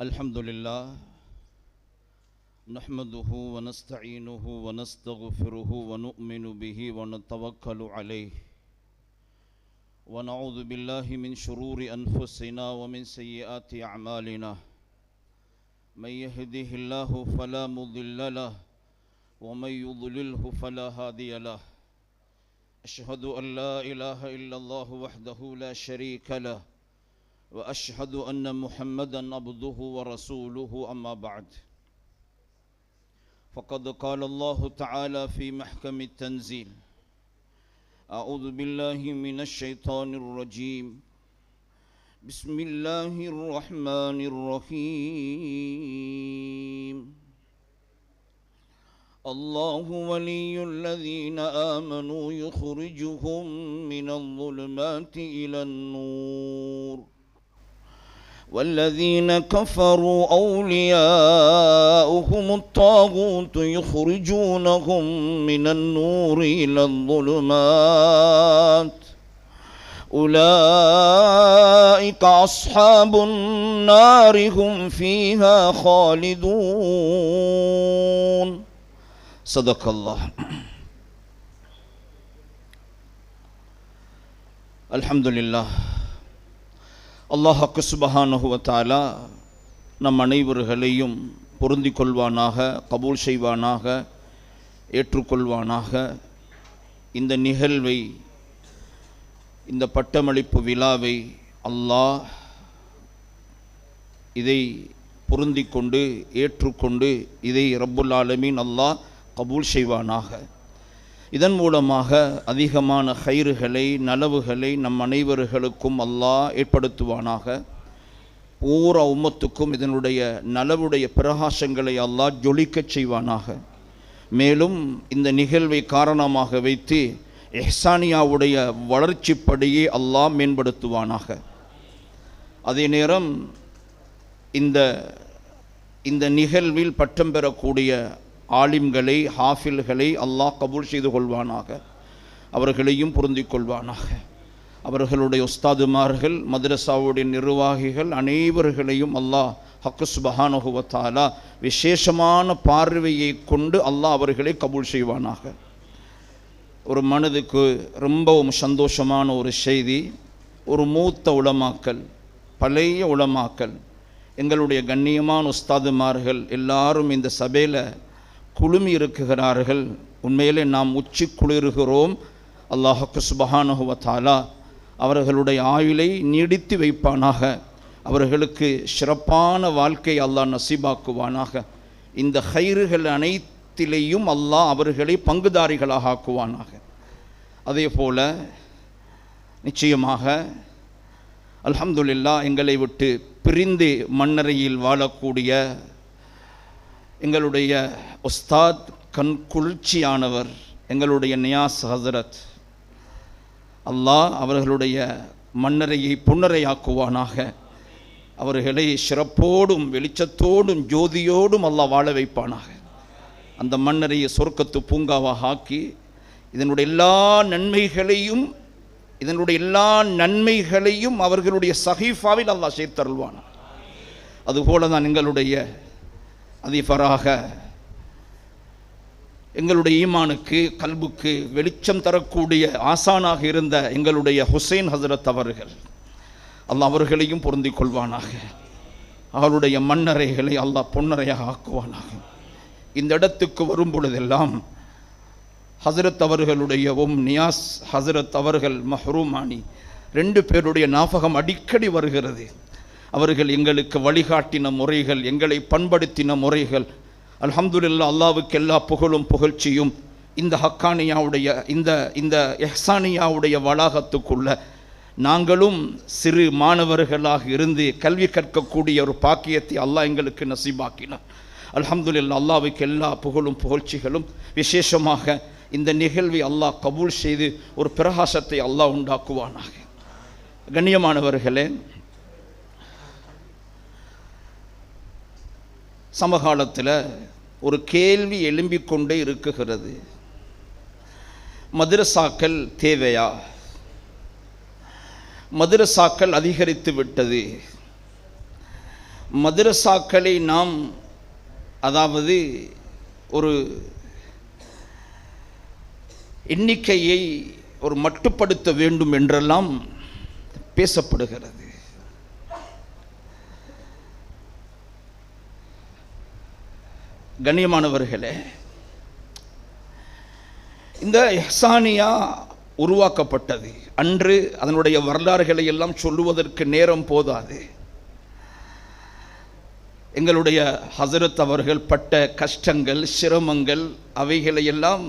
الحمد لله نحمده ونستعينه ونستغفره ونؤمن به ونتوكل عليه ونعوذ بالله من شرور أنفسنا ومن سيئات أعمالنا من يهده الله فلا مضل له ومن يضلله فلا هادي له أشهد أن لا إله إلا الله وحده لا شريك له وأشهد أن محمدًا عبده ورسوله أما بعد فقد قال الله تعالى في محكم التنزيل أعوذ بالله من الشيطان الرجيم بسم الله الرحمن الرحيم الله ولي الذين آمنوا يخرجهم من الظلمات إلى النور والذين كفروا أولياؤهم الطاغوت يخرجونهم من النور إلى الظلمات أولئك أصحاب النار هم فيها خالدون صدق الله. الحمد لله. அல்லாஹ் சுப்ஹானஹு வ தஆலா நம் அனைவர்களையும் பொருந்திக் கொள்வானாக, கபூல் செய்வானாக, ஏற்றுக்கொள்வானாக. இந்த நிகழ்வை, இந்த பட்டமளிப்பு விழாவை அல்லாஹ் இதை பொருந்திக் கொண்டு ஏற்றுக்கொண்டு இதை ரப்புல் ஆலமீன் அல்லாஹ் கபூல் செய்வானாக. இதன் மூலமாக அதிகமான ஹைறுகளை, நலவுகளை நம் அனைவர்களுக்கும் அல்லாஹ் ஏற்படுத்துவானாக. பூரா உம்மத்துக்கும் இதனுடைய நலவுடைய பிரகாசங்களை அல்லாஹ் ஜொலிக்கச் செய்வானாக. மேலும் இந்த நிகழ்வை காரணமாக வைத்து இஹ்சானியாவுடைய வளர்ச்சிப்படியே அல்லாஹ் மேம்படுத்துவானாக. அதே நேரம் இந்த நிகழ்வில் பட்டம் பெறக்கூடிய ஆலிம்களை, ஹாஃபில்களை அல்லாஹ் கபூல் செய்து கொள்வானாக. அவர்களையும் பொருந்திக் கொள்வானாக. அவர்களுடைய உஸ்தாதுமார்கள், மதரசாவுடைய நிர்வாகிகள் அனைவர்களையும் அல்லாஹ் சுப்ஹானஹு வ தஆலா விசேஷமான பார்வையை கொண்டு அல்லாஹ் அவர்களை கபூல் செய்வானாக. ஒரு மனதுக்கு ரொம்பவும் சந்தோஷமான ஒரு செய்தி. ஒரு மூத்த உலமாக்கள், பழைய உலமாக்கள், எங்களுடைய கண்ணியமான உஸ்தாதுமார்கள் எல்லாரும் இந்த சபையில் குழுமி இருக்குகிறார்கள். உண்மையிலே நாம் உச்சி குளிர்கிறோம். அல்லாஹ் சுப்ஹானஹு வ தஆலா அவர்களுடைய ஆயுளை நீடித்து வைப்பானாக. அவர்களுக்கு சிறப்பான வாழ்க்கை அல்லாஹ் நசீபாக்குவானாக. இந்த ஹைறுகள் அனைத்திலேயும் அல்லாஹ் அவர்களை பங்குதாரிகளாக ஆக்குவானாக. அதே போல நிச்சயமாக அல்ஹம்துலில்லாஹ் எங்களை விட்டு பிரிந்து மண்ணறையில் வாழக்கூடிய எங்களுடைய உஸ்தாத், கண் குளிர்ச்சியானவர், எங்களுடைய நியாஸ் ஹசரத், அல்லாஹ் அவர்களுடைய மண்ணறையை பொன்னரையாக்குவானாக. அவர்களை சிறப்போடும் வெளிச்சத்தோடும் ஜோதியோடும் அல்லாஹ் வாழ வைப்பானாக. அந்த மண்ணறையை சொர்க்கத்து பூங்காவாக ஆக்கி இதனுடைய எல்லா நன்மைகளையும் அவர்களுடைய சஹீஃபாவில் அல்லாஹ் சேர்த்தருள்வானாக. அதுபோல தான் எங்களுடைய அதிபராக எங்களுடைய ஈமானுக்கு, கல்புக்கு வெளிச்சம் தரக்கூடிய ஆசானாக இருந்த எங்களுடைய ஹுசைன் ஹசரத் அவர்கள், அல்லாஹ் அவர்களையும் பொருந்திக் கொள்வானாக. அவருடைய மண்ணறைகளை அல்லாஹ் பொன்னறையாக ஆக்குவானாக. இந்த இடத்துக்கு வரும் பொழுதெல்லாம் ஹசரத் அவர்களுடைய நியாஸ் ஹசரத் அவர்கள் மஹ்ரூமானி 2 பேருடைய ஞாபகம் அடிக்கடி வருகிறது. அவர்கள் எங்களுக்கு வழிகாட்டின முறைகள், எங்களை பண்படுத்தின முறைகள், அல்ஹம்துலில்லாஹ் அல்லாஹ்வுக்கு எல்லா புகழும் புகழ்ச்சியும். இந்த ஹக்கானியாவுடைய இந்த இஹ்சானியாவுடைய வளாகத்துக்குள்ள நாங்களும் சிறு மாணவர்களாக இருந்து கல்வி கற்கக்கூடிய ஒரு பாக்கியத்தை அல்லாஹ் எங்களுக்கு நசீபாக்கினார். அல்ஹம்துலில்லாஹ் அல்லாஹ்வுக்கு எல்லா புகழும் புகழ்ச்சிகளும். விசேஷமாக இந்த நிகழ்வை அல்லாஹ் கபூல் செய்து ஒரு பிரகாசத்தை அல்லாஹ் உண்டாக்குவானாக. கண்ணியமானவர்களே, சமகாலத்தில் ஒரு கேள்வி எழும்பிக்கொண்டே இருக்குகிறது. மதரசாக்கள் தேவையா? மதரசாக்கள் அதிகரித்து விட்டது. மதரசாக்களை நாம் அதாவது ஒரு எண்ணிக்கையை ஒரு மட்டுப்படுத்த வேண்டும் என்றெல்லாம் பேசப்படுகிறது. கண்ணியமானவர்களே, இந்த இஹ்சானியா உருவாக்கப்பட்டது அன்று. அதனுடைய வரலாறுகளை எல்லாம் சொல்லுவதற்கு நேரம் போதாது. எங்களுடைய ஹசரத் அவர்கள் பட்ட கஷ்டங்கள், சிரமங்கள், அவைகளையெல்லாம்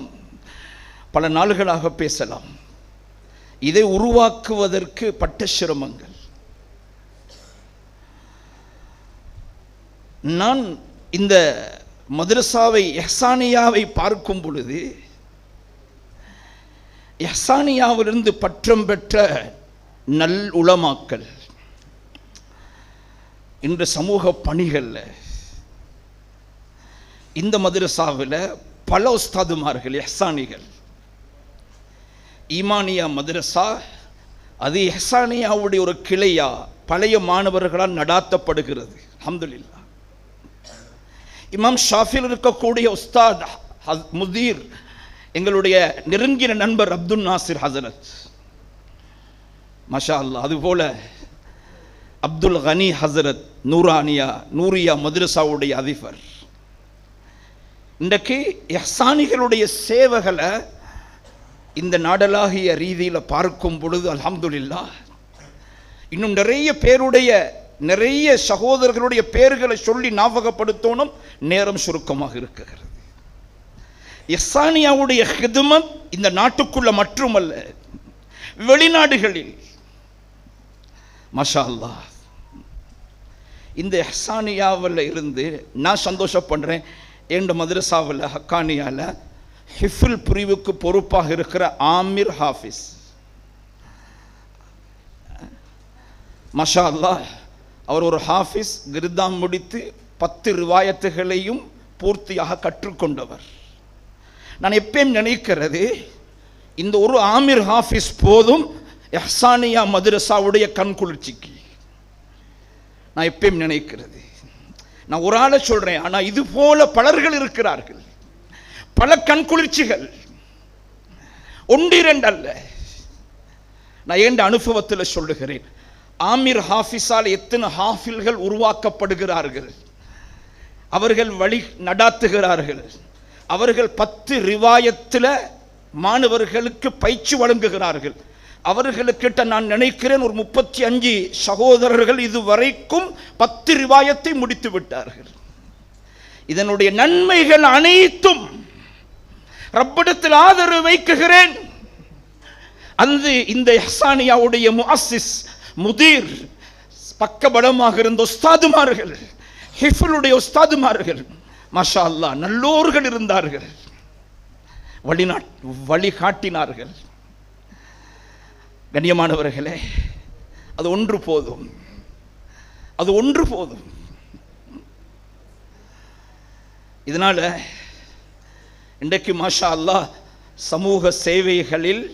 பல நாள்களாக பேசலாம். இதை உருவாக்குவதற்கு பட்ட சிரமங்கள். நான் இந்த மதரசாவை இஹ்சானியாவை பார்க்கும் பொழுது, இஹ்சானியாவிலிருந்து பற்றம் பெற்ற நல் உலமாக்கள் இன்று சமூக பணிகளில் இந்த மதரசாவில் பல உஸ்தாதுமார்கள் இஹ்சானிகள். ஈமானியா மதரசா அது இஹ்சானியாவுடைய ஒரு கிளையா பழைய மாணவர்களால் நடாத்தப்படுகிறது. அல்ஹம்துலில்லாஹ். இமாம் ஷாஃபியில் இருக்கக்கூடிய உஸ்தாத் முதீர் எங்களுடைய நெருங்கிய நண்பர் அப்துல் நாசிர் ஹசரத், மாஷா அல்லாஹ். அதுபோல அப்துல் கனி ஹசரத் நூரியா மதரசாவுடைய அதிபர். இன்றைக்கு இஹ்சானிகளுடைய சேவைகளை இந்த நாடலாகிய ரீதியில் பார்க்கும் பொழுது அல்ஹம்துலில்லாஹ், இன்னும் நிறைய சகோதரர்களுடைய பெயர்களை சொல்லி ஞாபகப்படுத்தணும், நேரம் சுருக்கமாக இருக்கிறது. இஹ்சானியாவுடைய ஹிதுமத் இந்த நாட்டுக்குள்ள மட்டுமல்ல, வெளிநாடுகளில் மாஷா அல்லாஹ். இந்த இஹ்சானியாவில் இருந்து நான் சந்தோஷப்படுறேன். என்ற மதரசாவில் ஹக்கானியாவில் ஹிஃபுல் பிரிவுக்கு பொறுப்பாக இருக்கிற ஆமிர் ஹாஃபிஸ், மாஷா அல்லாஹ், அவர் ஒரு ஹாஃபிஸ், கிர்தாம் முடித்து 10 ரிவாயத்துகளையும் பூர்த்தியாக கற்றுக்கொண்டவர். நான் எப்பயும் நினைக்கிறது, இந்த ஒரு ஆமிர் ஹாஃபிஸ் போதும் இஹ்சானியா மதரசாவுடைய கண்குளிர்ச்சிக்கு. நான் எப்பயும் நினைக்கிறது, நான் ஒரு ஆளை சொல்றேன், ஆனால் இது போல பலர்கள் இருக்கிறார்கள். பல கண்குளிர்ச்சிகள், ஒன்றிரண்டு அல்ல. நான் என்ற அனுபவத்தில் சொல்லுகிறேன். ஆமிர் ஹாஃபிஸால் எத்தனை ஹாஃபில்கள் உருவாக்கப்படுகிறார்கள், அவர்கள் வழி நடாத்துகிறார்கள். அவர்கள் 10 ரிவாயத்தில் மாணவர்களுக்கு பயிற்சி வழங்குகிறார்கள். அவர்களுக்கிட்ட நான் நினைக்கிறேன் ஒரு 35 சகோதரர்கள் இதுவரைக்கும் 10 ரிவாயத்தை முடித்து விட்டார்கள். இதனுடைய நன்மைகள் அனைத்தும் ரப்பிடத்தில் ஆதரவு வைக்குகிறேன். இந்த இஹ்சானியாவுடைய முஅஸ்ஸிஸ் முதீர், பக்கபலமாக இருந்த உஸ்தாதுமார்கள், ஹிஃபுலுடைய உஸ்தாதுமார்கள், மாஷா அல்லாஹ், நல்லோர்கள் இருந்தார்கள், வழிகாட்டினார்கள். கண்ணியமானவர்களே, அது ஒன்று போதும், அது ஒன்று போதும். இதனால இன்றைக்கு மாஷா அல்லாஹ் சமூக சேவைகளில்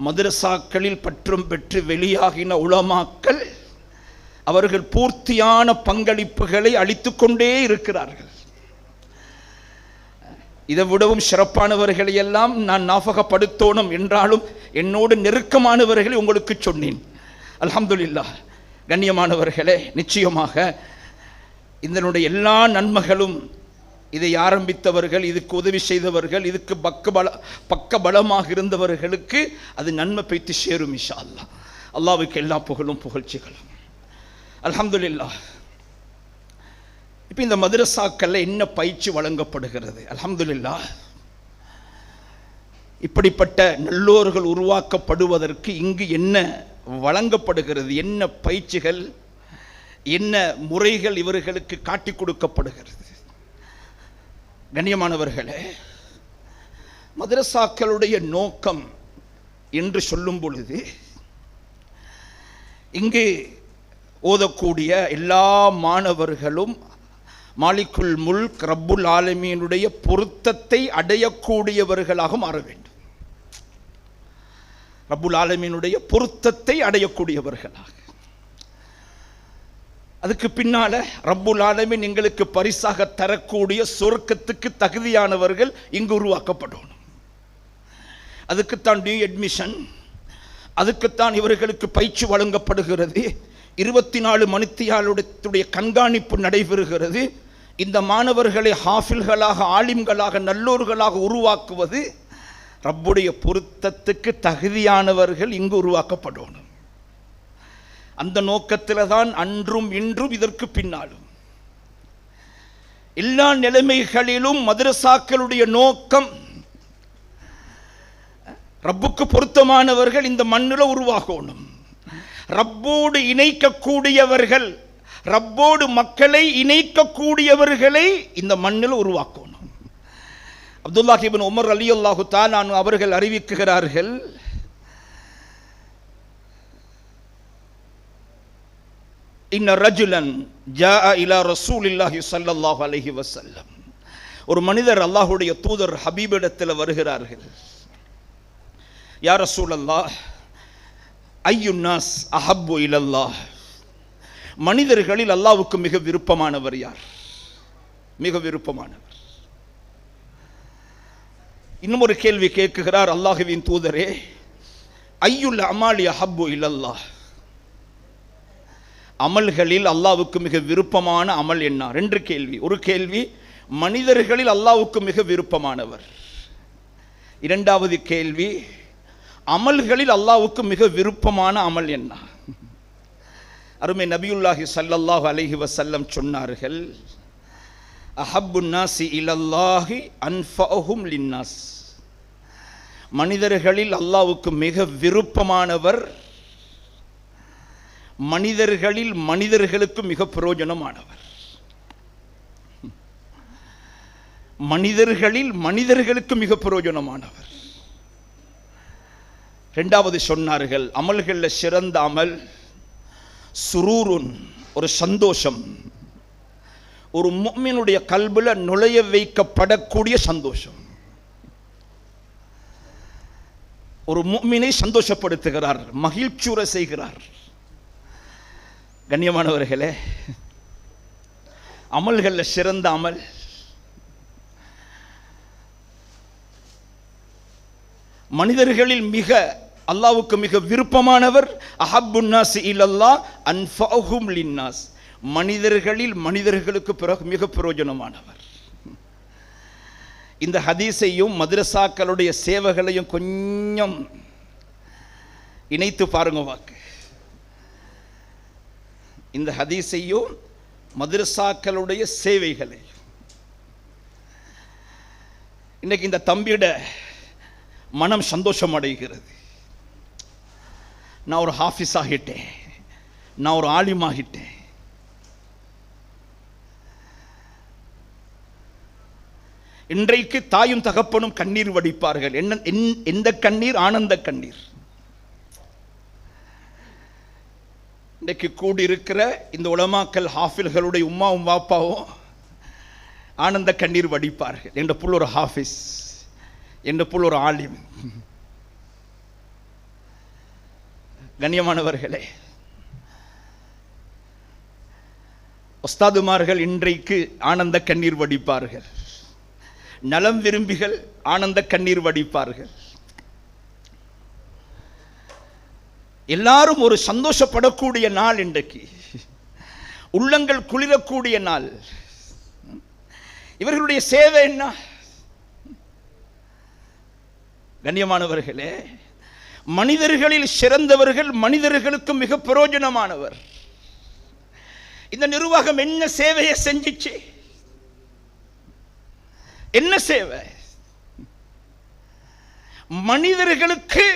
மதரசாக்களில் பற்றும் பெற்று வெளியாகின உலமாக்கள் அவர்கள் பூர்த்தியான பங்களிப்புகளை அளித்துக் கொண்டே இருக்கிறார்கள். இதை விடவும் சிறப்பானவர்களை எல்லாம் நான் ஞாபகப்படுத்தணும் என்றாலும் என்னோடு நெருக்கமானவர்களை உங்களுக்கு சொன்னேன். அல்ஹம்துலில்லாஹ். கண்ணியமானவர்களே, நிச்சயமாக இதனுடைய எல்லா நன்மைகளும், இதை ஆரம்பித்தவர்கள், இதுக்கு உதவி செய்தவர்கள், இதுக்கு பக்க பலமாக இருந்தவர்களுக்கு அது நன்மை பெய்து சேரும் இன்ஷா அல்லாஹ். அல்லாஹ்வுக்கு எல்லா புகழும் புகழ்ச்சிகளும். அல்ஹம்துலில்லாஹ். இப்போ இந்த மதரசாக்களில் என்ன பயிற்சி வழங்கப்படுகிறது? அல்ஹம்துலில்லாஹ். இப்படிப்பட்ட நல்லோர்கள் உருவாக்கப்படுவதற்கு இங்கு என்ன வழங்கப்படுகிறது, என்ன பயிற்சிகள், என்ன முறைகள் இவர்களுக்கு காட்டி கொடுக்கப்படுகிறது? கண்ணியமானவர்களே, மதரசாக்களுடைய நோக்கம் என்று சொல்லும் பொழுது இங்கு ஓதக்கூடிய எல்லா மாணவர்களும் மாலிக்குல் முல்க் ரப்புல் ஆலமீனுடைய பொருத்தத்தை அடையக்கூடியவர்களாக மாற வேண்டும். ரப்புல் ஆலமீனுடைய பொருத்தத்தை அடையக்கூடியவர்களாக. அதுக்கு பின்னால ரப்புல் ஆலமீன் எங்களுக்கு பரிசாக தரக்கூடிய சொர்க்கத்துக்கு தகுதியானவர்கள் இங்கு உருவாக்கப்படணும். அதுக்குத்தான் நியூ அட்மிஷன், அதுக்குத்தான் இவர்களுக்கு பயிற்சி வழங்கப்படுகிறது. 24 மணித்தியாலுடைய கண்காணிப்பு நடைபெறுகிறது. இந்த மாணவர்களை ஹாஃபில்களாக, ஆலிம்களாக, நல்லோர்களாக உருவாக்குவது ரப்புடைய பொருத்தத்துக்கு தகுதியானவர்கள் இங்கு உருவாக்கப்படணும். அந்த நோக்கத்தில் தான் அன்றும் இன்றும் இதற்கு பின்னாலும் எல்லா நிலைமைகளிலும் மதரசாக்களுடைய நோக்கம் ரப்புக்கு பொருத்தமானவர்கள் இந்த மண்ணில் உருவாகணும். ரப்போடு இணைக்கக்கூடியவர்கள், ரப்போடு மக்களை இணைக்கக்கூடியவர்களை இந்த மண்ணில் உருவாக்கணும். அப்துல்லாஹ் இப்னு உமர் ரலியல்லாஹு தஆலா அன்ஹு அவர்கள் அறிவிக்கிறார்கள், இன்ன ரஜுலன் ஜாஅ இலா ரசூலில்லாஹி ஸல்லல்லாஹு அலைஹி வஸல்லம், ஒரு மனிதர் அல்லாஹ்வுடைய தூதர் ஹபீபிடத்தில் வருகிறார்கள். யா ரசூலல்லாஹ், ஐயுன் நாஸ் அஹப்பு இலல்லாஹ், மனிதர்களில் அல்லாஹ்வுக்கு மிக விருப்பமானவர் யார்? மிக விருப்பமானவர். இன்னும் ஒரு கேள்வி கேட்கிறார் அல்லாஹ்வின் தூதரே, ஐயுல் அமாலி அஹப்பு இலல்லாஹ், அமல்களில் அல்லாஹ்வுக்கு மிக விருப்பமான அமல் என்ன? 2 கேள்வி. ஒரு கேள்வி, மனிதர்களில் அல்லாஹ்வுக்கு மிக விருப்பமானவர். 2வது கேள்வி, அமல்களில் அல்லாஹ்வுக்கு மிக விருப்பமான அமல் என்ன? அருமை நபியுல்லாஹி ஸல்லல்லாஹு அலைஹி வஸல்லம் சொன்னார்கள், அஹப்புன் நாஸி இலல்லாஹி அன்ஃபஅஹும் லின்னாஸ், மனிதர்களில் அல்லாஹ்வுக்கு மிக விருப்பமானவர் மனிதர்களில் மனிதர்களுக்கு மிக பிரயோஜனமானவர். மனிதர்களில் மனிதர்களுக்கு மிக பிரயோஜனமானவர். 2வது சொன்னார்கள், அமல்களில் சிறந்த அமல் சுரூருன், ஒரு சந்தோஷம், ஒரு முஃமினுடைய கல்பில் நுழைய வைக்கப்படக்கூடிய சந்தோஷம். ஒரு முஃமினை சந்தோஷப்படுத்துகிறார், மகிழ்ச்சியுற செய்கிறார். கண்ணியமானவர்களே, அமல்களில் சிறந்த அமல் மனிதர்களில் மிக அல்லாஹ்வுக்கு மிக விருப்பமானவர் அஹப்புன் நாஸி இலல்லாஹ் அன்ஃபஅஹும் லின்னாஸ், மனிதர்களில் மனிதர்களுக்கு பிறகு மிக பிரயோஜனமானவர். இந்த ஹதீஸையும் மதரசாக்களுடைய சேவைகளையும் கொஞ்சம் இணைத்து பாருங்க வாக்கு. இந்த ஹதீஸையும் மதரசாக்களுடைய சேவைகளை, இன்னைக்கு இந்த தம்பியோட மனம் சந்தோஷம் அடைகிறது. நான் ஒரு ஹாஃபிஸ் ஆகிட்டேன், நான் ஒரு ஆலிம் ஆகிட்டேன். இன்றைக்கு தாயும் தகப்பனும் கண்ணீர் வடிப்பார்கள். எந்த கண்ணீர்? ஆனந்த கண்ணீர். இன்றைக்கு கூடியிருக்கிற இந்த உலமாக்கல் ஹாஃபில்களுடைய உம்மாவும் வாப்பாவும் ஆனந்த கண்ணீர் வடிப்பார்கள். என்ற புல் ஒரு ஹாஃபிஸ், என்ற புல் ஒரு ஆலிம். கண்ணியமானவர்களே, உஸ்தாதுமார்கள் இன்றைக்கு ஆனந்த கண்ணீர் வடிப்பார்கள். நலம் விரும்பிகள் ஆனந்த கண்ணீர் வடிப்பார்கள். எல்லாரும் ஒரு சந்தோஷப்படக்கூடிய நாள் இன்றைக்கு, உள்ளங்கள் குளிரக்கூடிய நாள். இவர்களுடைய சேவை என்ன? கண்ணியமானவர்களே, மனிதர்களில் சிறந்தவர்கள் மனிதர்களுக்கு மிக பிரயோஜனமானவர். இந்த நிர்வாகம் என்ன சேவையை செஞ்சிச்சு? என்ன சேவை? மனிதர்களுக்கு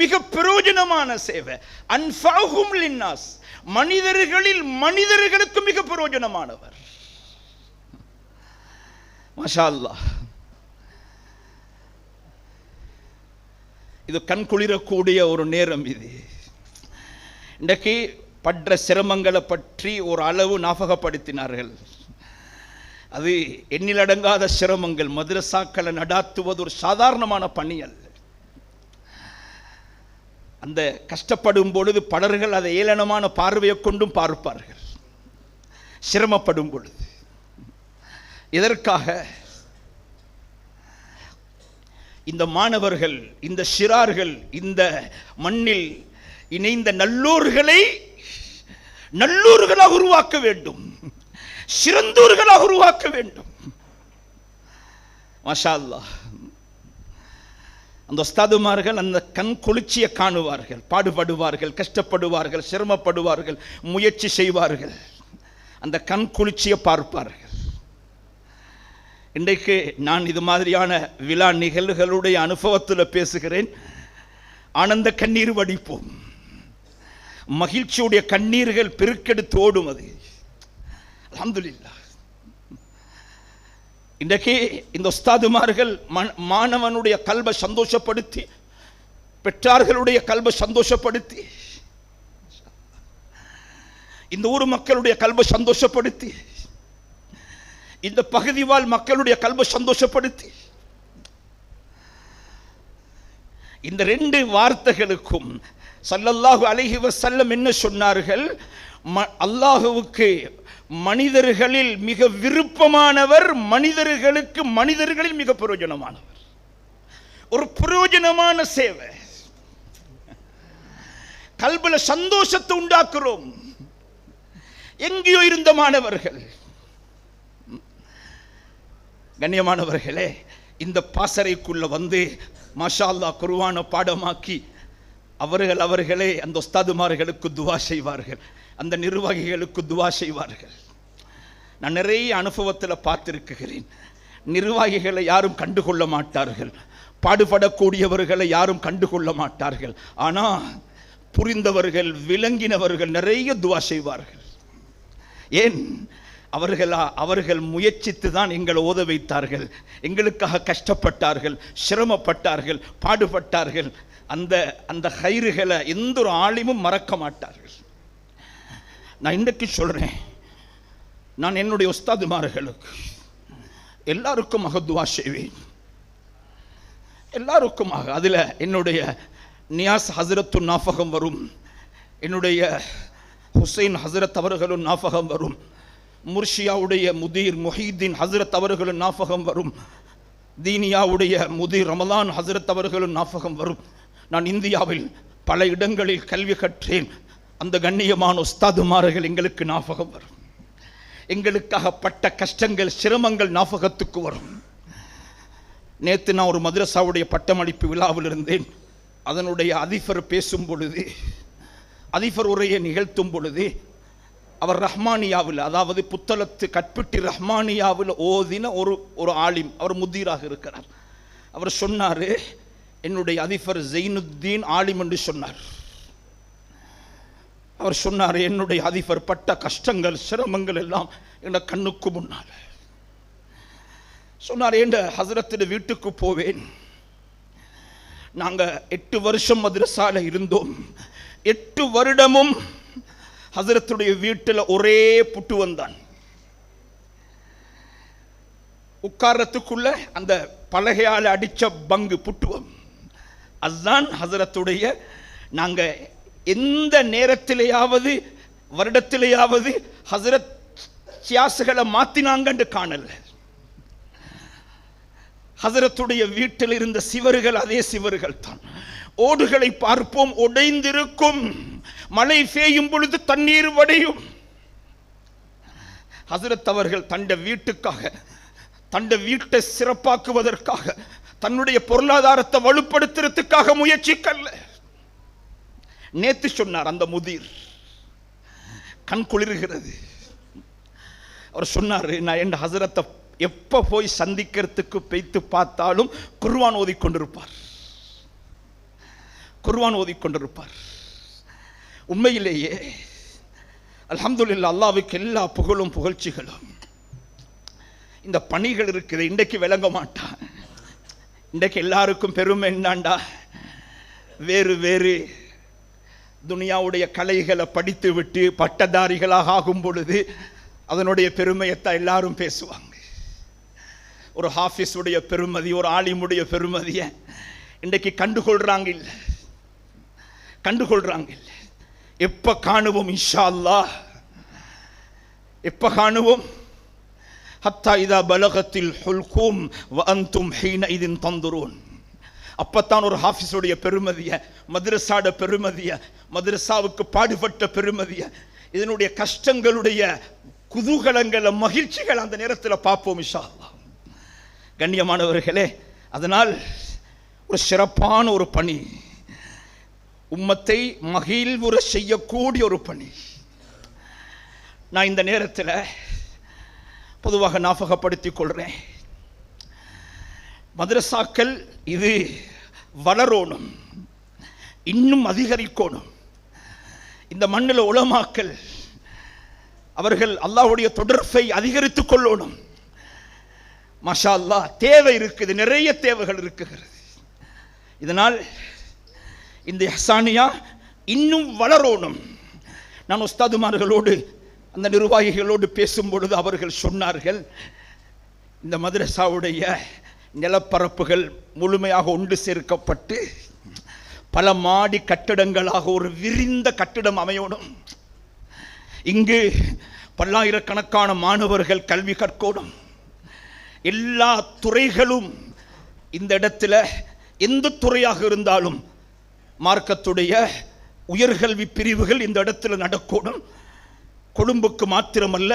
மிக பிரயோஜனமான சேவை. அன்ஃபஅஹும் லின்னாஸ், மனிதர்களில் மனிதர்களுக்கு மிக பிரயோஜனமானவர். மாஷா அல்லாஹ். இது கண் குளிரக்கூடிய ஒரு நேரம். இது இன்றைக்கு படுற சிரமங்களை பற்றி ஒரு அளவு ஞாபகப்படுத்தினார்கள். அது எண்ணிலடங்காத சிரமங்கள். மதரசாக்களை நடாத்துவது ஒரு சாதாரணமான பணி அல்ல. அந்த கஷ்டப்படும் பொழுது பலர்கள் அதை ஏளனமான பார்வையை கொண்டும் பார்ப்பார்கள். சிரமப்படும் பொழுது இதற்காக இந்த மாணவர்கள், இந்த சிறார்கள், இந்த மண்ணில் இணைந்த நல்லூர்களாக உருவாக்க வேண்டும், சிறந்தூர்களாக உருவாக்க வேண்டும். மாஷா அல்லாஹ். அந்த உஸ்தாதுமார்கள் அந்த கண் குளிர்ச்சியை காணுவார்கள், பாடுபடுவார்கள், கஷ்டப்படுவார்கள், சிரமப்படுவார்கள், முயற்சி செய்வார்கள், அந்த கண் குளிர்ச்சியை பார்ப்பார்கள். இன்றைக்கு நான் இது மாதிரியான விழா நிகழ்வுகளுடைய அனுபவத்தில் பேசுகிறேன். ஆனந்த கண்ணீர் வடிப்போம், மகிழ்ச்சியுடைய கண்ணீர்கள் பெருக்கெடுத்து ஓடும். அது அல்ஹம்துலில்லாஹ். இன்றைக்கு இந்த உஸ்தாதுமார்கள் மாணவனுடைய கல்பை சந்தோஷப்படுத்தி, பெற்றார்களுடைய கல்பை சந்தோஷப்படுத்தி, இந்த ஊர் மக்களுடைய கல்பை சந்தோஷப்படுத்தி, இந்த பகுதி வாழ் மக்களுடைய கல்பை சந்தோஷப்படுத்தி, இந்த 2 வார்த்தைகளுக்கும் ஸல்லல்லாஹு அலைஹி வஸல்லம் என்ன சொன்னார்கள்? அல்லாஹ்வுக்கு மனிதர்களில் மிக விருப்பமானவர், மனிதர்களில் மிக பிரயோஜனமானவர். ஒரு பிரயோஜனமான சேவை, கல்புல சந்தோஷத்தை உண்டாக்குறோம். எங்கேயோ இருந்த மாணவர்கள், கண்ணியமானவர்களே, இந்த பாசறைக்குள்ள வந்து மாஷா அல்லாஹ் குர்ஆனை பாடமாக்கி அவர்களே அந்த உஸ்தாதுமார்களுக்கு துவா செய்வார்கள், அந்த நிர்வாகிகளுக்கு துவா செய்வார்கள். நான் நிறைய அனுபவத்தில் பார்த்திருக்கிறேன். நிர்வாகிகளை யாரும் கண்டுகொள்ள மாட்டார்கள், பாடுபடக்கூடியவர்களை யாரும் கண்டுகொள்ள மாட்டார்கள். ஆனால் புரிந்தவர்கள், விளங்கினவர்கள் நிறைய துவா செய்வார்கள். ஏன்? அவர்கள் முயற்சித்து தான் எங்களை ஓத வைத்தார்கள், எங்களுக்காக கஷ்டப்பட்டார்கள், சிரமப்பட்டார்கள், பாடுபட்டார்கள். அந்த ஹைறுகளை எந்த ஒரு ஆலிமும் மறக்க மாட்டார்கள். நான் இன்றைக்கு சொல்றேன், நான் என்னுடைய உஸ்தாதுமார்களுக்கு எல்லாருக்குமாக துவா செய்வேன், எல்லாருக்குமாக. அதில் என்னுடைய நியாஸ் ஹசரத்து ஞாபகம் வரும், என்னுடைய ஹுசைன் ஹசரத் அவர்களும் ஞாபகம் வரும், முர்ஷியாவுடைய முதீர் முஹீதீன் ஹசரத் அவர்களும் ஞாபகம் வரும், தீனியாவுடைய முதீர் ரமலான் ஹசரத் அவர்களும் ஞாபகம் வரும். நான் இந்தியாவில் பல இடங்களில் கல்வி கற்றேன். அந்த கண்ணியமான உஸ்தாதுமார்கள் எங்களுக்கு ஞாபகம் வரும். எங்களுக்காக பட்ட கஷ்டங்கள், சிரமங்கள் ஞாபகத்துக்கு வரும். நேற்று நான் ஒரு மதரசாவுடைய பட்டமளிப்பு விழாவில் இருந்தேன். அதனுடைய அதிபர் பேசும் பொழுது, அதிபர் உரையை நிகழ்த்தும் பொழுது, அவர் ரஹ்மானியாவில், அதாவது புத்தளத்து கட்பிட்டி ரஹ்மானியாவில் ஓதின ஒரு ஆலிம், அவர் முதீராக இருக்கிறார். அவர் சொன்னார், என்னுடைய அதிபர் ஜெயினுத்தீன் ஆலிம் என்று சொன்னார். அவர் சொன்னார், என்னுடைய அதிபர் பட்ட கஷ்டங்கள், சிரமங்கள் எல்லாம் என் கண்ணுக்கு முன்னால். சொன்னார், என்ற ஹசரத்துடைய வீட்டுக்கு போவேன். நாங்கள் 8 வருஷம் மதரசால இருந்தோம். 8 வருடமும் ஹசரத்துடைய வீட்டில் ஒரே புட்டு வந்தான். உட்காரத்துக்குள்ள அந்த பலகையால் அடித்த பங்கு புட்டுவம், அதுதான் ஹசரத்துடைய. நாங்கள் எந்த நேரத்திலேயாவது, வருடத்திலேயாவது ஹசரத் சியாசுகளை மாற்றினாங்கன்னு காணல. ஹசரத்துடைய வீட்டில் இருந்த சிவர்கள் அதே சிவர்கள் தான். ஓடுகளை பார்ப்போம், உடைந்திருக்கும். மழை பெய்யும் பொழுது தண்ணீர் வடியும். ஹசரத் அவர்கள் தண்ட வீட்டுக்காக, தண்ட வீட்டை சிறப்பாக்குவதற்காக, தன்னுடைய பொருளாதாரத்தை வலுப்படுத்துறதுக்காக முயற்சிக்கல்ல. நேத்து சொன்னார் அந்த முதிர், கண் குளிர்கிறது. அவர் சொன்னார், நான் என் ஹசரத்தை எப்ப போய் சந்திக்கிறதுக்கு பேய்த்து பார்த்தாலும் குர்ஆன் ஓதிக்கொண்டிருப்பார், குர்ஆன் ஓதிக்கொண்டிருப்பார். உண்மையிலேயே அல்ஹம்துலில்லாஹ், அல்லாஹ்வுக்கு எல்லா புகழும் புகழ்ச்சிகளும். இந்த பணிகள் இருக்குது, இன்றைக்கு விளங்க மாட்டான். இன்றைக்கு எல்லாருக்கும் பெருமை என்னண்டா, வேறு வேறு துனியாவுடைய கலைகளை படித்து விட்டு பட்டதாரிகளாக ஆகும் பொழுது அதனுடைய பெருமையத்தான் எல்லாரும் பேசுவாங்க. ஒரு ஹாஃபிஸுடைய பெருமதி, ஒரு ஆலிமுடைய பெருமதியை இன்றைக்கு கண்டுகொள்றாங்க இல்லை, கண்டுகொள்றாங்க. எப்ப காணுவோம் இன்ஷா அல்லாஹ், எப்ப காணுவோம்? ஹத்தா இதா பலகத்தில் ஹுல்கும் வ அன்தும் ஹீனஇதின் தந்துரூன். அப்பத்தான் ஒரு ஹாஃபிஸுடைய பெருமதிய, மദ്രஸாட பெருமதிய, மദ്രஸாவுக்கு பாடுபட்ட பெருமதிய, இதனுடைய கஷ்டங்களுடைய குதூகலங்கள மகிழ்ச்சிகள் அந்த நேரத்தில் பார்ப்போம் இன்ஷா அல்லாஹ். கண்ணியமானவர்களே, அதனால் ஒரு சிறப்பான ஒரு பணி, உம்மத்தை மகிழ்வுற செய்யக்கூடிய ஒரு பணி. நான் இந்த நேரத்தில் பொதுவாக ஞாபகப்படுத்திக் கொள்றேன், மദ്രஸாக்கள் இது வளரணும், இன்னும் அதிகரிக்கணும். இந்த மண்ணில் உலமாக்கள் அவர்கள் அல்லாஹ்வுடைய தொடர்பை அதிகரித்துக் கொள்ளணும். மாஷா அல்லாஹ், தேவை இருக்குது, நிறைய தேவைகள் இருக்குகிறது. இதனால் இந்த இஹ்சானியா இன்னும் வளரணும். நான் உஸ்தாதுமார்களோடு அந்த நிர்வாகிகளோடு பேசும் பொழுது அவர்கள் சொன்னார்கள், இந்த மദ്രஸாவுடைய நிலப்பரப்புகள் முழுமையாக ஒன்று சேர்க்கப்பட்டு பல மாடி கட்டிடங்களாக ஒரு விரிந்த கட்டிடம் அமையணும். இங்கு பல்லாயிரக்கணக்கான மாணவர்கள் கல்வி கற்கணும். எல்லா துறைகளும் இந்த இடத்துல, எந்த துறையாக இருந்தாலும் மார்க்கத்துடைய உயர்கல்வி பிரிவுகள் இந்த இடத்துல நடக்கணும். கொழும்புக்கு மாத்திரமல்ல,